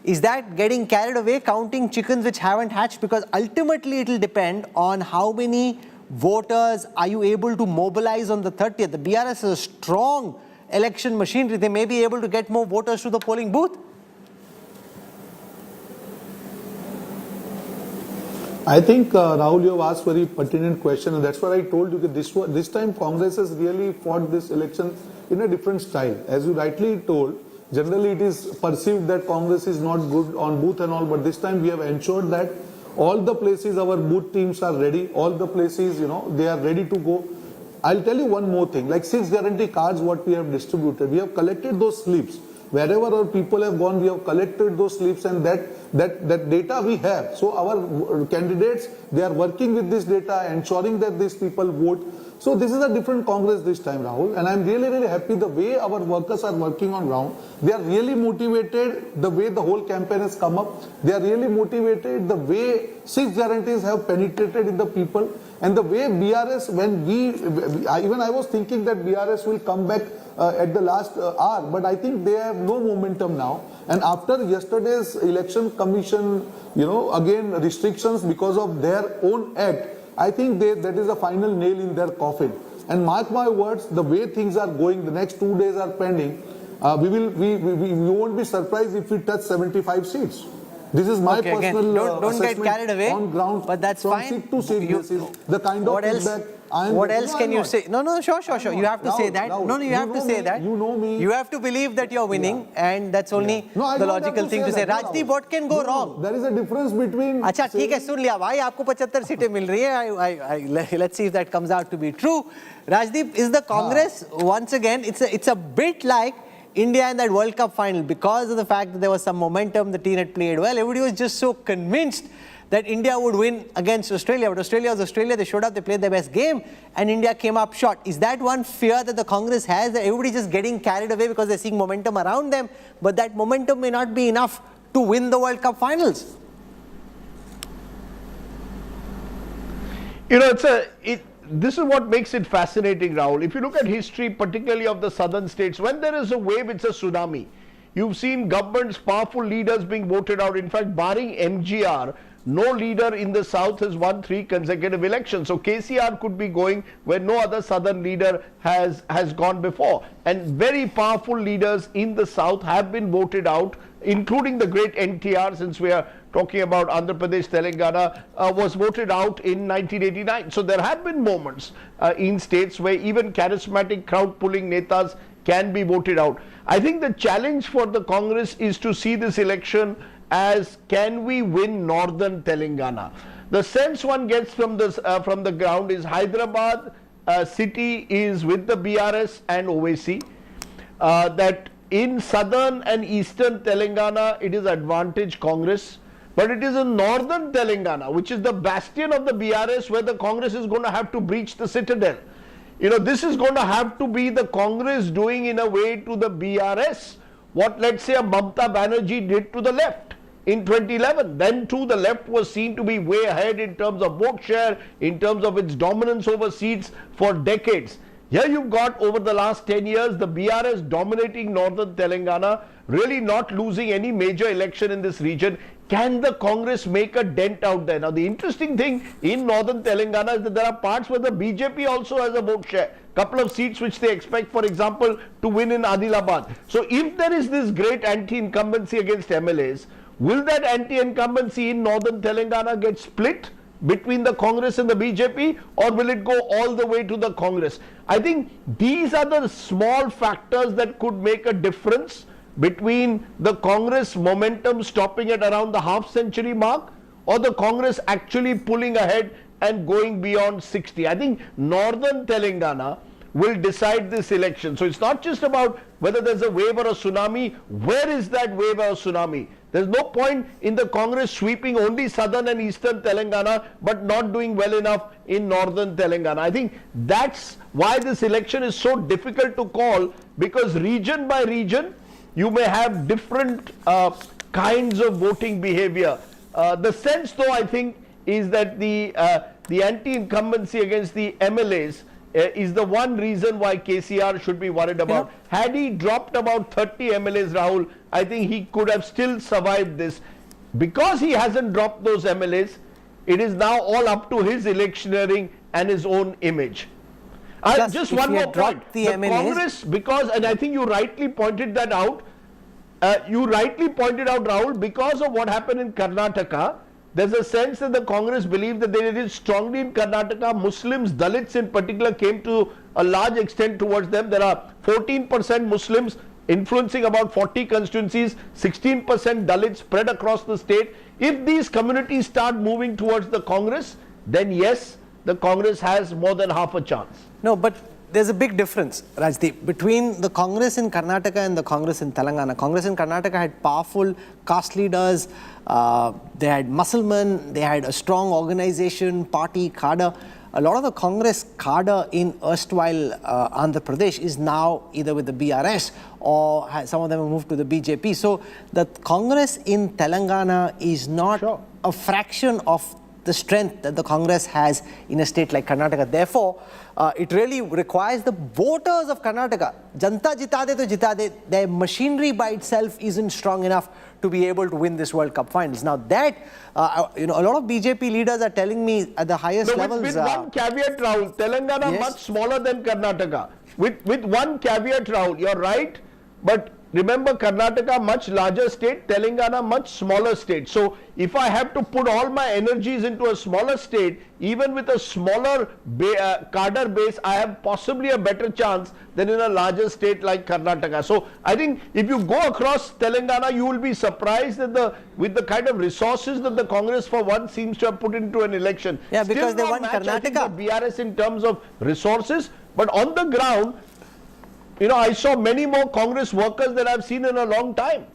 is that getting carried away, counting chickens which haven't hatched? Because ultimately it will depend on how many voters are you able to mobilize on the 30th. The BRS is a strong election machinery. They may be able to get more voters to the polling booth. I think, Rahul, you have asked very pertinent question, and that's what I told you that this time Congress has really fought this election in a different style. As you rightly told, generally it is perceived that Congress is not good on booth and all, but this time we have ensured that all the places our booth teams are ready, all the places, they are ready to go. I'll tell you one more thing, like 6 guarantee cards what we have distributed, we have collected those slips. Wherever our people have gone, we have collected those slips, and that data we have. So our candidates, they are working with this data, ensuring that these people vote. So this is a different Congress this time, Rahul, and I'm really, really happy the way our workers are working on ground. They are really motivated the way the whole campaign has come up. They are really motivated the way 6 guarantees have penetrated in the people, and the way BRS, when I was thinking that BRS will come back at the last hour, but I think they have no momentum now. And after yesterday's election commission, again restrictions because of their own act, I think that is a final nail in their coffin. And mark my words, the way things are going, the next 2 days are pending. We won't be surprised if we touch 75 seats. This is my personal don't get carried away on ground, but that's from fine. Seat to seat basis. The kind of feedback what else can you say? No, sure. You have to say that. Rahul, You have to say that. You know me. You have to believe that you're winning, and that's only the logical thing to say. Rajdeep, what can go wrong? There is a difference between. अच्छा ठीक है, सुन लिया भाई, आपको 75 सीटें मिल रही है. Let's see if that comes out to be true. Rajdeep, is the Congress once again? It's a bit like India in that World Cup final, because of the fact that there was some momentum, the team had played well. Everybody was just so convinced that India would win against Australia. But Australia was Australia. They showed up, they played their best game, and India came up short. Is that one fear that the Congress has, that everybody just getting carried away because they're seeing momentum around them, but that momentum may not be enough to win the World Cup finals? This is what makes it fascinating, Rahul. If you look at history, particularly of the southern states, when there is a wave, it's a tsunami. You've seen governments, powerful leaders being voted out. In fact, barring MGR, no leader in the south has won 3 consecutive elections. So KCR could be going where no other southern leader has gone before. And very powerful leaders in the south have been voted out, including the great NTR, since we are talking about Andhra Pradesh, Telangana, was voted out in 1989. So there have been moments in states where even charismatic crowd-pulling netas can be voted out. I think the challenge for the Congress is to see this election as, can we win northern Telangana? The sense one gets from the ground is Hyderabad city is with the BRS and OAC, that in southern and eastern Telangana it is advantage Congress, but it is in northern Telangana, which is the bastion of the BRS, where the Congress is going to have to breach the citadel. This is going to have to be the Congress doing in a way to the BRS what, let's say, a Mamata Banerjee did to the left in 2011. Then too, the left was seen to be way ahead in terms of vote share, in terms of its dominance over seats for decades. Here you've got, over the last 10 years, the BRS dominating northern Telangana, really not losing any major election in this region. Can the Congress make a dent out there? Now, the interesting thing in northern Telangana is that there are parts where the BJP also has a vote share. Couple of seats which they expect, for example, to win in Adilabad. So if there is this great anti-incumbency against MLAs, will that anti-incumbency in northern Telangana get split between the Congress and the BJP, or will it go all the way to the Congress? I think these are the small factors that could make a difference between the Congress momentum stopping at around the half-century mark, or the Congress actually pulling ahead and going beyond 60. I think northern Telangana will decide this election. So it's not just about whether there's a wave or a tsunami. Where is that wave or a tsunami? There's no point in the Congress sweeping only southern and eastern Telangana but not doing well enough in northern Telangana. I think that's why this election is so difficult to call, because region by region you may have different kinds of voting behavior. The sense, though, I think, is that the anti-incumbency against the MLAs is the one reason why KCR should be worried about. Had he dropped about 30 MLAs, Rahul, I think he could have still survived this. Because he hasn't dropped those MLAs, it is now all up to his electioneering and his own image. Just one more point. The Congress, because, and I think you rightly pointed that out, Rahul, because of what happened in Karnataka, there's a sense that the Congress believe that they did strongly in Karnataka. Muslims, Dalits in particular, came to a large extent towards them. There are 14% Muslims influencing about 40 constituencies, 16% Dalits spread across the state. If these communities start moving towards the Congress, then yes, the Congress has more than half a chance. No, but there's a big difference, Rajdeep, between the Congress in Karnataka and the Congress in Telangana. Congress in Karnataka had powerful caste leaders, they had Musselmen, they had a strong organization, party, cadre. A lot of the Congress cadre in erstwhile Andhra Pradesh is now either with the BRS or some of them have moved to the BJP. So the Congress in Telangana is not a fraction of the strength that the Congress has in a state like Karnataka. Therefore, it really requires the voters of Karnataka. Janta jitade to jitade. Their machinery by itself isn't strong enough to be able to win this World Cup finals. Now that, a lot of BJP leaders are telling me at the highest levels. With one caveat, Rahul, Telangana much smaller than Karnataka. With one caveat, Rahul, you're right, but remember, Karnataka much larger state, Telangana much smaller state. So if I have to put all my energies into a smaller state, even with a smaller cadre base, I have possibly a better chance than in a larger state like Karnataka. So I think if you go across Telangana, you will be surprised at with the kind of resources that the Congress for once seems to have put into an election. Yeah, because Still they not won match, I think, Karnataka. the BRS in terms of resources, but on the ground, I saw many more Congress workers than I've seen in a long time.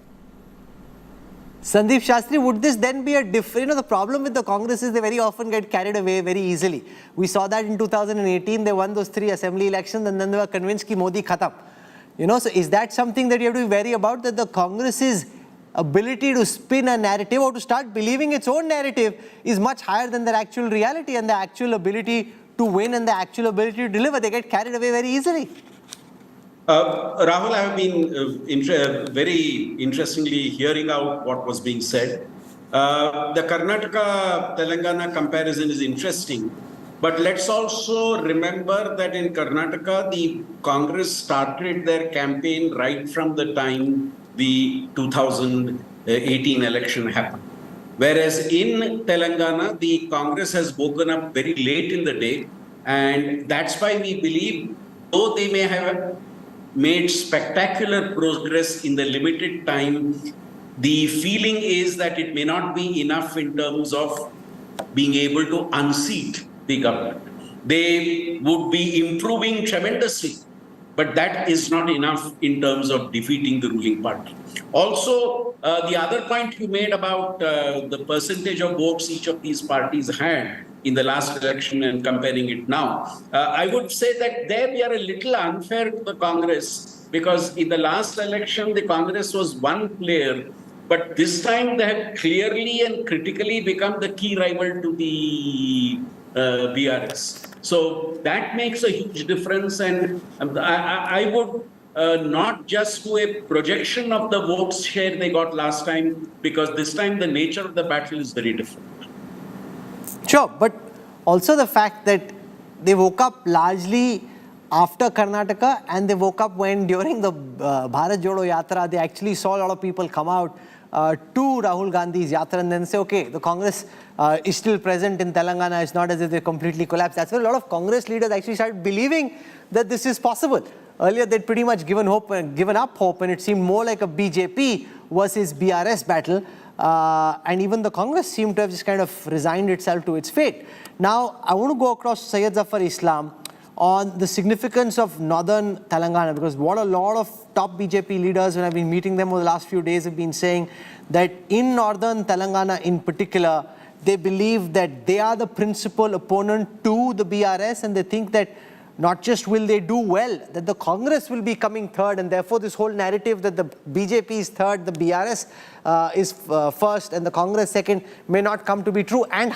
Sandeep Shastri, would this then be a different, the problem with the Congress is they very often get carried away very easily. We saw that in 2018, they won those 3 assembly elections and then they were convinced ki Modi khatam. So is that something that you have to be wary about, that the Congress's ability to spin a narrative or to start believing its own narrative is much higher than their actual reality and the actual ability to win and the actual ability to deliver? They get carried away very easily. Rahul, I have been very interestingly hearing out what was being said. The Karnataka-Telangana comparison is interesting, but let's also remember that in Karnataka, the Congress started their campaign right from the time the 2018 election happened. Whereas in Telangana, the Congress has woken up very late in the day, and that's why we believe, though they may have made spectacular progress in the limited time, the feeling is that it may not be enough in terms of being able to unseat the government. They would be improving tremendously, but that is not enough in terms of defeating the ruling party. Also, the other point you made about the percentage of votes each of these parties had in the last election and comparing it now, I would say that there we are a little unfair to the Congress, because in the last election, the Congress was one player, but this time they have clearly and critically become the key rival to the BRS. So that makes a huge difference, and I would not just do a projection of the votes share they got last time, because this time the nature of the battle is very different. Sure, but also the fact that they woke up largely after Karnataka, and they woke up when during the Bharat Jodo Yatra, they actually saw a lot of people come out to Rahul Gandhi's Yatra and then say, okay, the Congress is still present in Telangana, it's not as if they completely collapsed. That's where a lot of Congress leaders actually started believing that this is possible. Earlier, they'd pretty much given up hope, and it seemed more like a BJP versus BRS battle. And even the Congress seemed to have just kind of resigned itself to its fate. Now, I want to go across Syed Zafar Islam on the significance of northern Telangana, because what a lot of top BJP leaders, when I've been meeting them over the last few days, have been saying that in northern Telangana in particular, they believe that they are the principal opponent to the BRS, and they think that not just will they do well, that the Congress will be coming third, and therefore this whole narrative that the BJP is third, the BRS is first, and the Congress second may not come to be true. And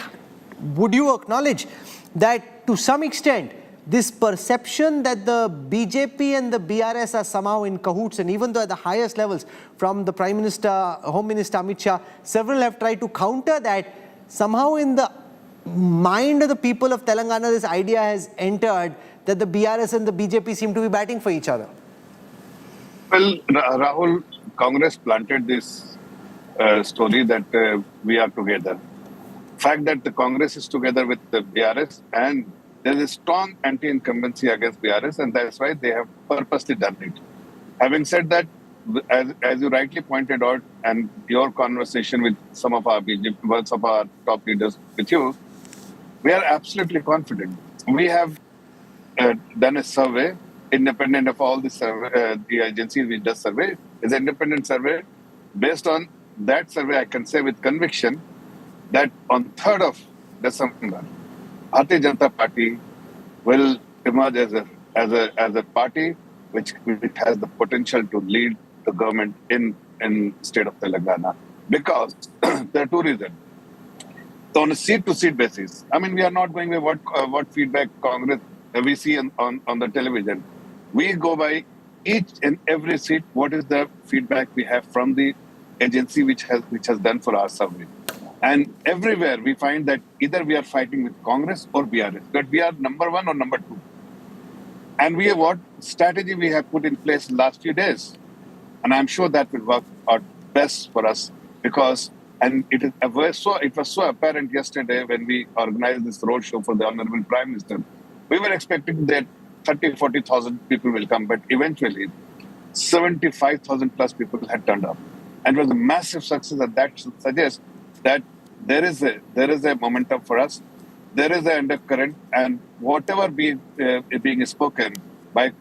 would you acknowledge that to some extent, this perception that the BJP and the BRS are somehow in cahoots, and even though at the highest levels, from the Prime Minister, Home Minister Amit Shah, several have tried to counter that, somehow in the mind of the people of Telangana, this idea has entered that the BRS and the BJP seem to be batting for each other? Well, Rahul, Congress planted this story that we are together. fact that the Congress is together with the BRS and there is a strong anti-incumbency against BRS, and that's why they have purposely done it. Having said that, as you rightly pointed out, and your conversation with some of our top leaders with you, we are absolutely confident. We have done a survey, independent of all the agencies which does survey. It's an independent survey. Based on that survey, I can say with conviction that on 3rd of December, Bharatiya Janata Party will emerge as a party which has the potential to lead the government in state of Telangana. Because there are two reasons. So on a seat-to-seat basis, I mean, we are not going by what feedback Congress we see on the television. We go by each and every seat. What is the feedback we have from the agency which has done for our survey? And everywhere we find that either we are fighting with Congress or BRS, but we are number 1 or number 2. And what strategy we have put in place in the last few days. And I'm sure that will work out best for us because, and it was so apparent yesterday when we organized this roadshow for the Honorable Prime Minister. We were expecting that 30,000-40,000 people will come, but eventually 75,000 plus people had turned up. And it was a massive success, and that suggests that there is a momentum for us. There is an undercurrent, and whatever being spoken by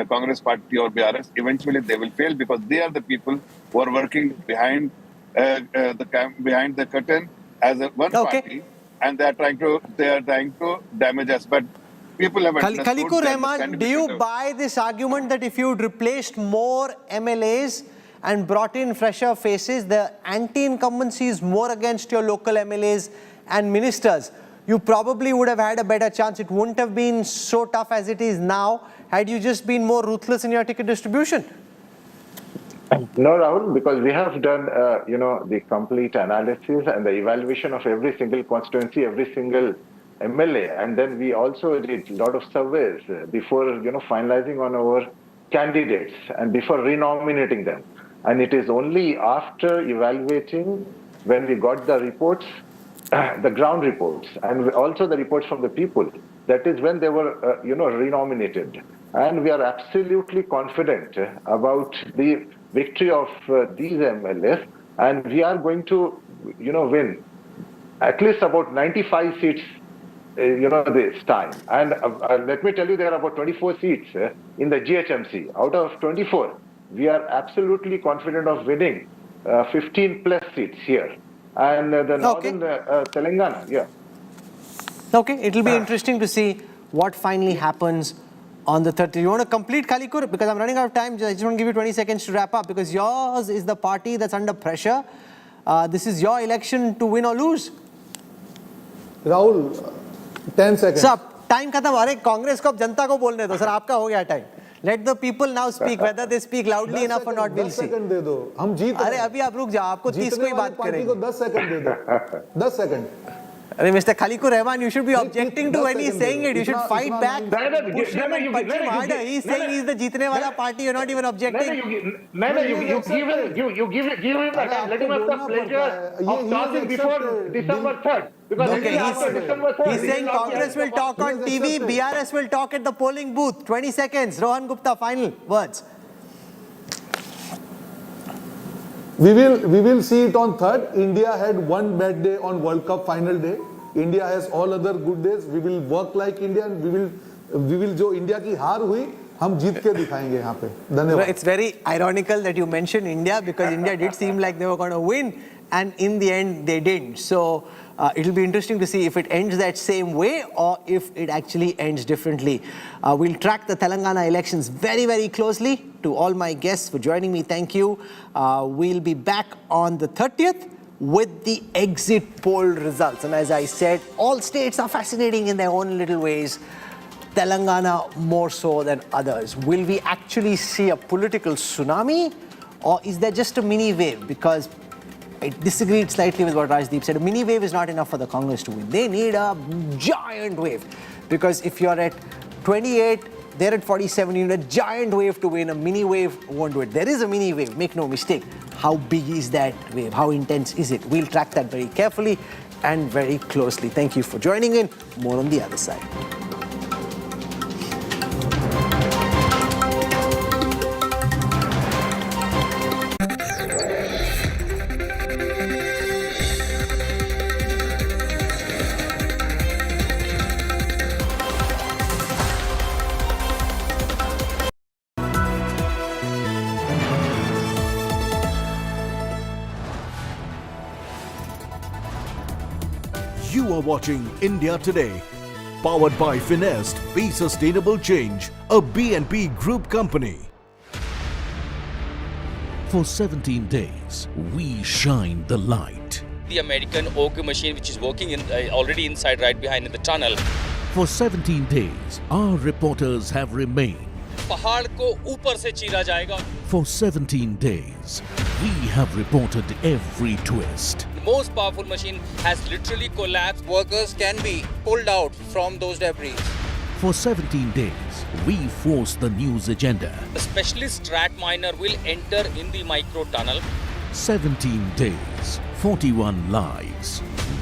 Congress Party or BRS, eventually they will fail because they are the people who are working behind the curtain as one party, and they are trying to damage us. But people have understood. Khalikur Rahman, do you buy this argument that if you'd replaced more MLAs and brought in fresher faces, the anti-incumbency is more against your local MLAs and ministers? You probably would have had a better chance. It wouldn't have been so tough as it is now had you just been more ruthless in your ticket distribution. No, Rahul, because we have done, the complete analysis and the evaluation of every single constituency, every single MLA. And then we also did a lot of surveys before, finalizing on our candidates and before renominating them. And it is only after evaluating when we got the reports, the ground reports, and also the reports from the people, that is when they were, renominated. And we are absolutely confident about the victory of these MLAs, and we are going to, win at least about 95 seats, this time. And let me tell you, there are about 24 seats in the GHMC. Out of 24, we are absolutely confident of winning 15 plus seats here. And the northern Telangana, yeah. Okay, it'll be interesting to see what finally happens on the 30th. You want to complete, Khalikur? Because I'm running out of time. I just want to give you 20 seconds to wrap up because yours is the party that's under pressure. This is your election to win or lose. Rahul, 10 seconds. Sir, time khatam. Arey, Congress ko ab janata ko bolne do. Sir, aapka ho gaya time. Let the people now speak. Whether they speak loudly enough or not, we'll see. 10 second दे दो. हम जीत रहे हैं. अरे अभी आप रुक जाओ. आपको 30 को ही बात करेंगे. 10 सेकंड दे दो. 10 second. Mr. Khalikur Rahman, you should be objecting to when he's saying it. You should fight back. Push him and punch him harder. He's saying he's the jeetne wala party. You're not even objecting. You give him the time. Let him have the pleasure of talking before December 3rd. Because he's saying Congress will talk on TV, BRS will talk at the polling booth. 20 seconds. Rohan Gupta, final words. We will see it on 3rd. India had one bad day on World Cup final day. India has all other good days. We will work like India and we will जो India की हार हुई हम जीत के दिखाएंगे यहाँ पे. धन्यवाद. It's very ironical that you mentioned India because India did seem like they were going to win and in the end they didn't. So it'll be interesting to see if it ends that same way or if it actually ends differently. We'll track the Telangana elections very, very closely. To all my guests for joining me, thank you. We'll be back on the 30th with the exit poll results. And as I said, all states are fascinating in their own little ways. Telangana more so than others. Will we actually see a political tsunami or is there just a mini wave? Because I disagreed slightly with what Rajdeep said. A mini wave is not enough for the Congress to win. They need a giant wave. Because if you're at 28, they're at 47, you need a giant wave to win. A mini wave won't do it. There is a mini wave, make no mistake. How big is that wave? How intense is it? We'll track that very carefully. and very closely. Thank you for joining in. More on the other side. You are watching India Today, powered by Finest, Be Sustainable Change, a B&P Group company. For 17 days, we shine the light. The American oak machine, which is working already inside, right behind in the tunnel. For 17 days, our reporters have remained. पहाड़ को ऊपर से चीरा जाएगा. For 17 days, we have reported every twist. The most powerful machine has literally collapsed. Workers can be pulled out from those debris. For 17 days, we force the news agenda. A specialist track miner will enter in the micro tunnel. 17 days, 41 lives,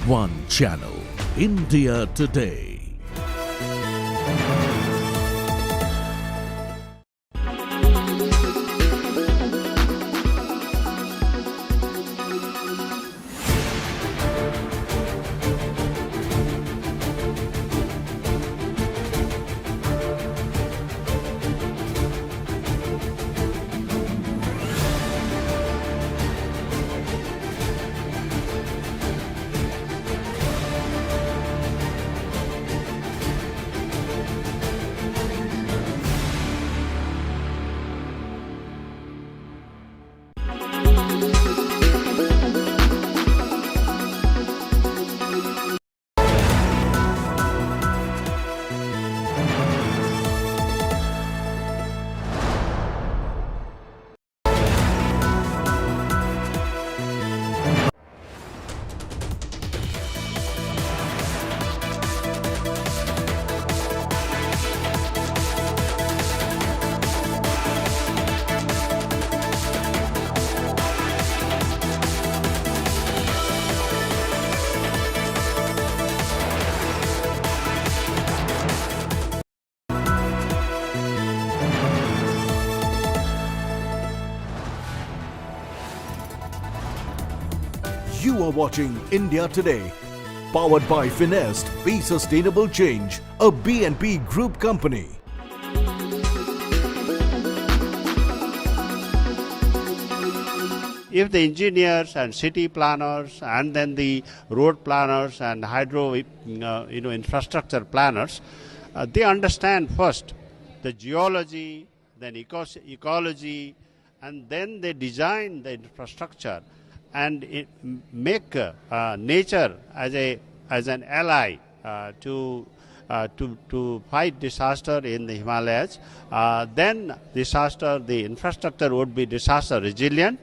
one channel. India Today. You are watching India Today, powered by Finest, Be Sustainable Change, a B&P Group company. If the engineers and city planners and then the road planners and hydro infrastructure planners, they understand first the geology, then ecology, and then they design the infrastructure and make nature as an ally to fight disaster in the Himalayas. Then the infrastructure would be disaster resilient.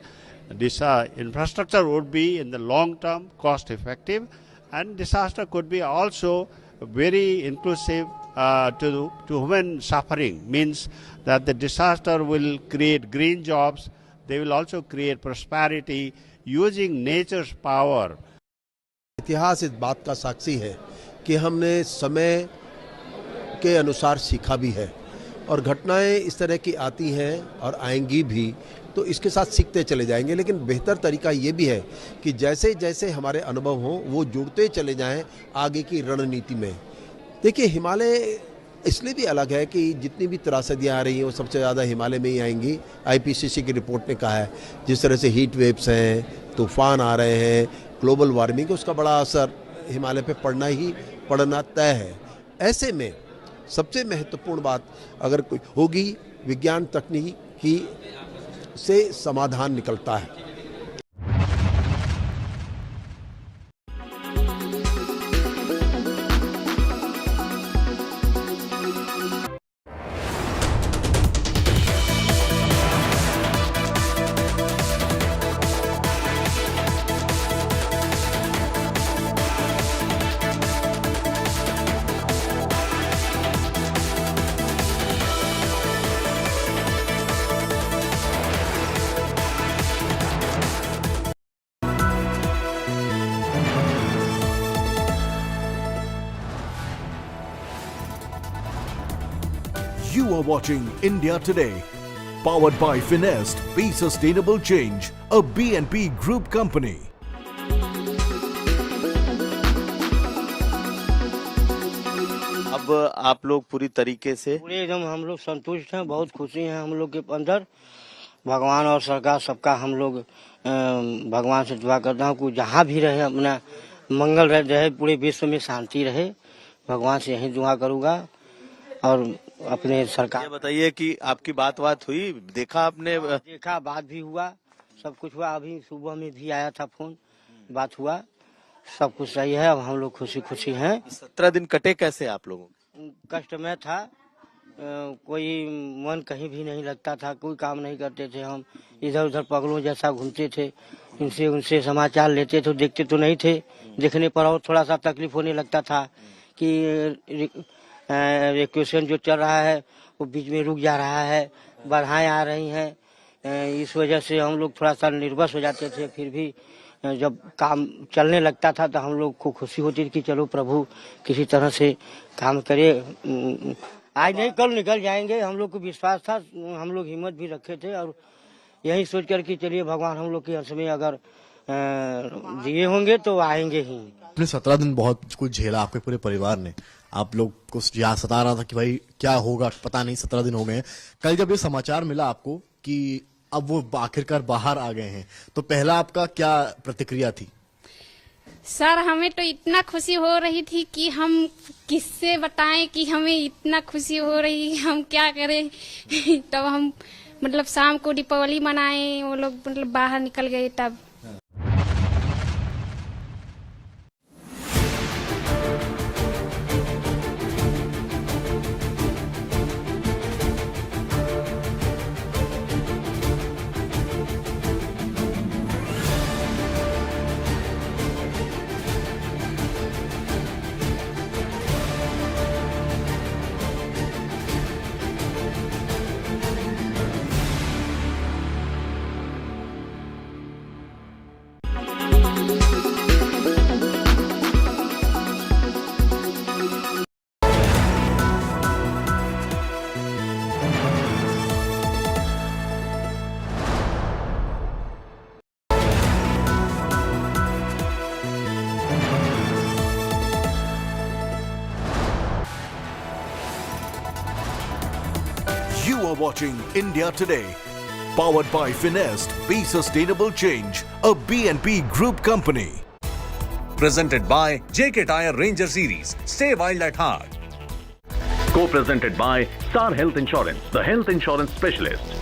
This infrastructure would be in the long term cost effective, and disaster could be also very inclusive to human suffering. Means that the disaster will create green jobs, they will also create prosperity using nature's power. इतिहास इस बात का साक्षी है कि हमने समय के अनुसार सीखा भी है और घटनाएं इस तरह की आती हैं और आएंगी भी, तो इसके साथ सीखते चले जाएंगे। लेकिन बेहतर तरीका ये भी है कि जैसे जैसे हमारे अनुभव हों वो जुड़ते चले जाएं आगे की रणनीति में। देखिए, हिमालय इसलिए भी अलग है कि जितनी भी त्रासदियाँ आ रही हैं वो सबसे ज़्यादा हिमालय में ही आएंगी। आईपीसीसी की रिपोर्ट ने कहा है जिस तरह से हीट वेव्स हैं, तूफान आ रहे हैं, ग्लोबल वार्मिंग, उसका बड़ा असर हिमालय पे पड़ना तय है। ऐसे में सबसे महत्वपूर्ण बात अगर कोई होगी, विज्ञान तकनीकी से समाधान निकलता है। You are watching India Today, powered by Finest, Be Sustainable Change, a BNP Group company. अब आप लोग पूरी तरीके से पूरे एकदम हम लोग संतुष्ट हैं, बहुत खुशी हैं हम लोग के अंदर। भगवान और सरकार सबका हम लोग भगवान से दुआ करता हूँ कि जहाँ भी रहे अपना मंगल रहे, पूरे विश्व में शांति रहे, भगवान से यही दुआ करूँगा। और अपने सरकार, ये बताइए कि आपकी बात हुई, देखा आपने? देखा, बात भी हुआ, सब कुछ हुआ। अभी सुबह में भी आया था फोन, बात हुआ, सब कुछ सही है। अब हम लोग खुशी हैं। 17 दिन कटे कैसे आप लोगों? कष्ट में था, कोई मन कहीं भी नहीं लगता था, कोई काम नहीं करते थे। हम इधर उधर पगलों जैसा घूमते थे, इनसे उनसे समाचार लेते थे, देखते तो नहीं थे। देखने पर और थोड़ा सा तकलीफ होने लगता था कि रिक्वेशन जो चल रहा है वो बीच में रुक जा रहा है, बाधाएं आ रही हैं। इस वजह से हम लोग थोड़ा सा निर्वस हो जाते थे। फिर भी जब काम चलने लगता था तो हम लोग को खुशी होती थी कि चलो प्रभु किसी तरह से काम करे, आज नहीं कल निकल जाएंगे। हम लोग को विश्वास था, हम लोग हिम्मत भी रखे थे और यही सोच कर कि चलिए भगवान हम लोग के अंश में अगर दिए होंगे तो आएंगे ही। आपने 17 दिन बहुत कुछ झेला, आपके पूरे परिवार ने, आप लोग को यहाँ सता रहा था कि भाई क्या होगा पता नहीं। 17 दिन हो गए हैं। कल जब ये समाचार मिला आपको कि अब वो आखिरकार बाहर आ गए हैं, तो पहला आपका क्या प्रतिक्रिया थी? सर, हमें तो इतना खुशी हो रही थी कि हम किससे बताएं कि हमें इतना खुशी हो रही है, हम क्या करें। तब हम मतलब शाम को दीपावली मनाए, वो लोग मतलब बाहर निकल गए तब। You are watching India Today, powered by Finest, Be Sustainable Change, a BNP Group company. Presented by JK Tyre Ranger Series. Stay wild at heart. Co-presented by Star Health Insurance, the health insurance specialist.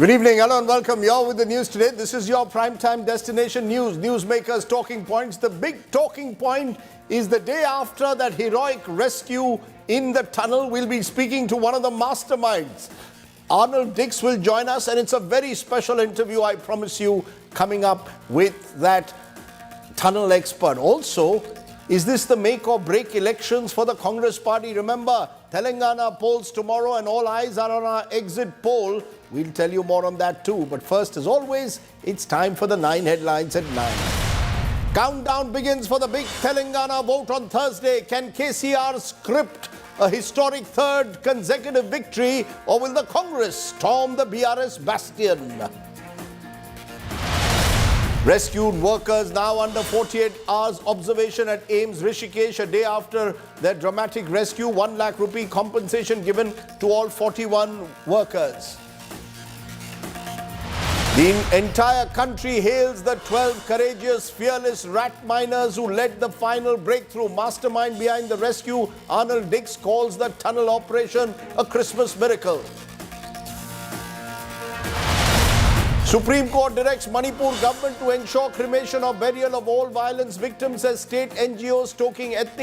Good evening, hello and welcome. You're with the news today. This is your primetime destination news. Newsmakers' talking points. The big talking point is the day after that heroic rescue in the tunnel. We'll be speaking to one of the masterminds. Arnold Dix will join us, and it's a very special interview, I promise you, coming up with that tunnel expert. Also, is this the make or break elections for the Congress party? Remember, Telangana polls tomorrow and all eyes are on our exit poll. We'll tell you more on that too. But first, as always, it's time for the 9 headlines at 9. Countdown begins for the big Telangana vote on Thursday. Can KCR script a historic third consecutive victory, or will the Congress storm the BRS bastion? Rescued workers now under 48 hours observation at AIIMS Rishikesh, a day after their dramatic rescue. 1 lakh rupee compensation given to all 41 workers. The entire country hails the 12 courageous, fearless rat miners who led the final breakthrough. Mastermind behind the rescue, Arnold Dix, calls the tunnel operation a Christmas miracle. Supreme Court directs Manipur government to ensure cremation or burial of all violence victims as state NGOs stoking ethnic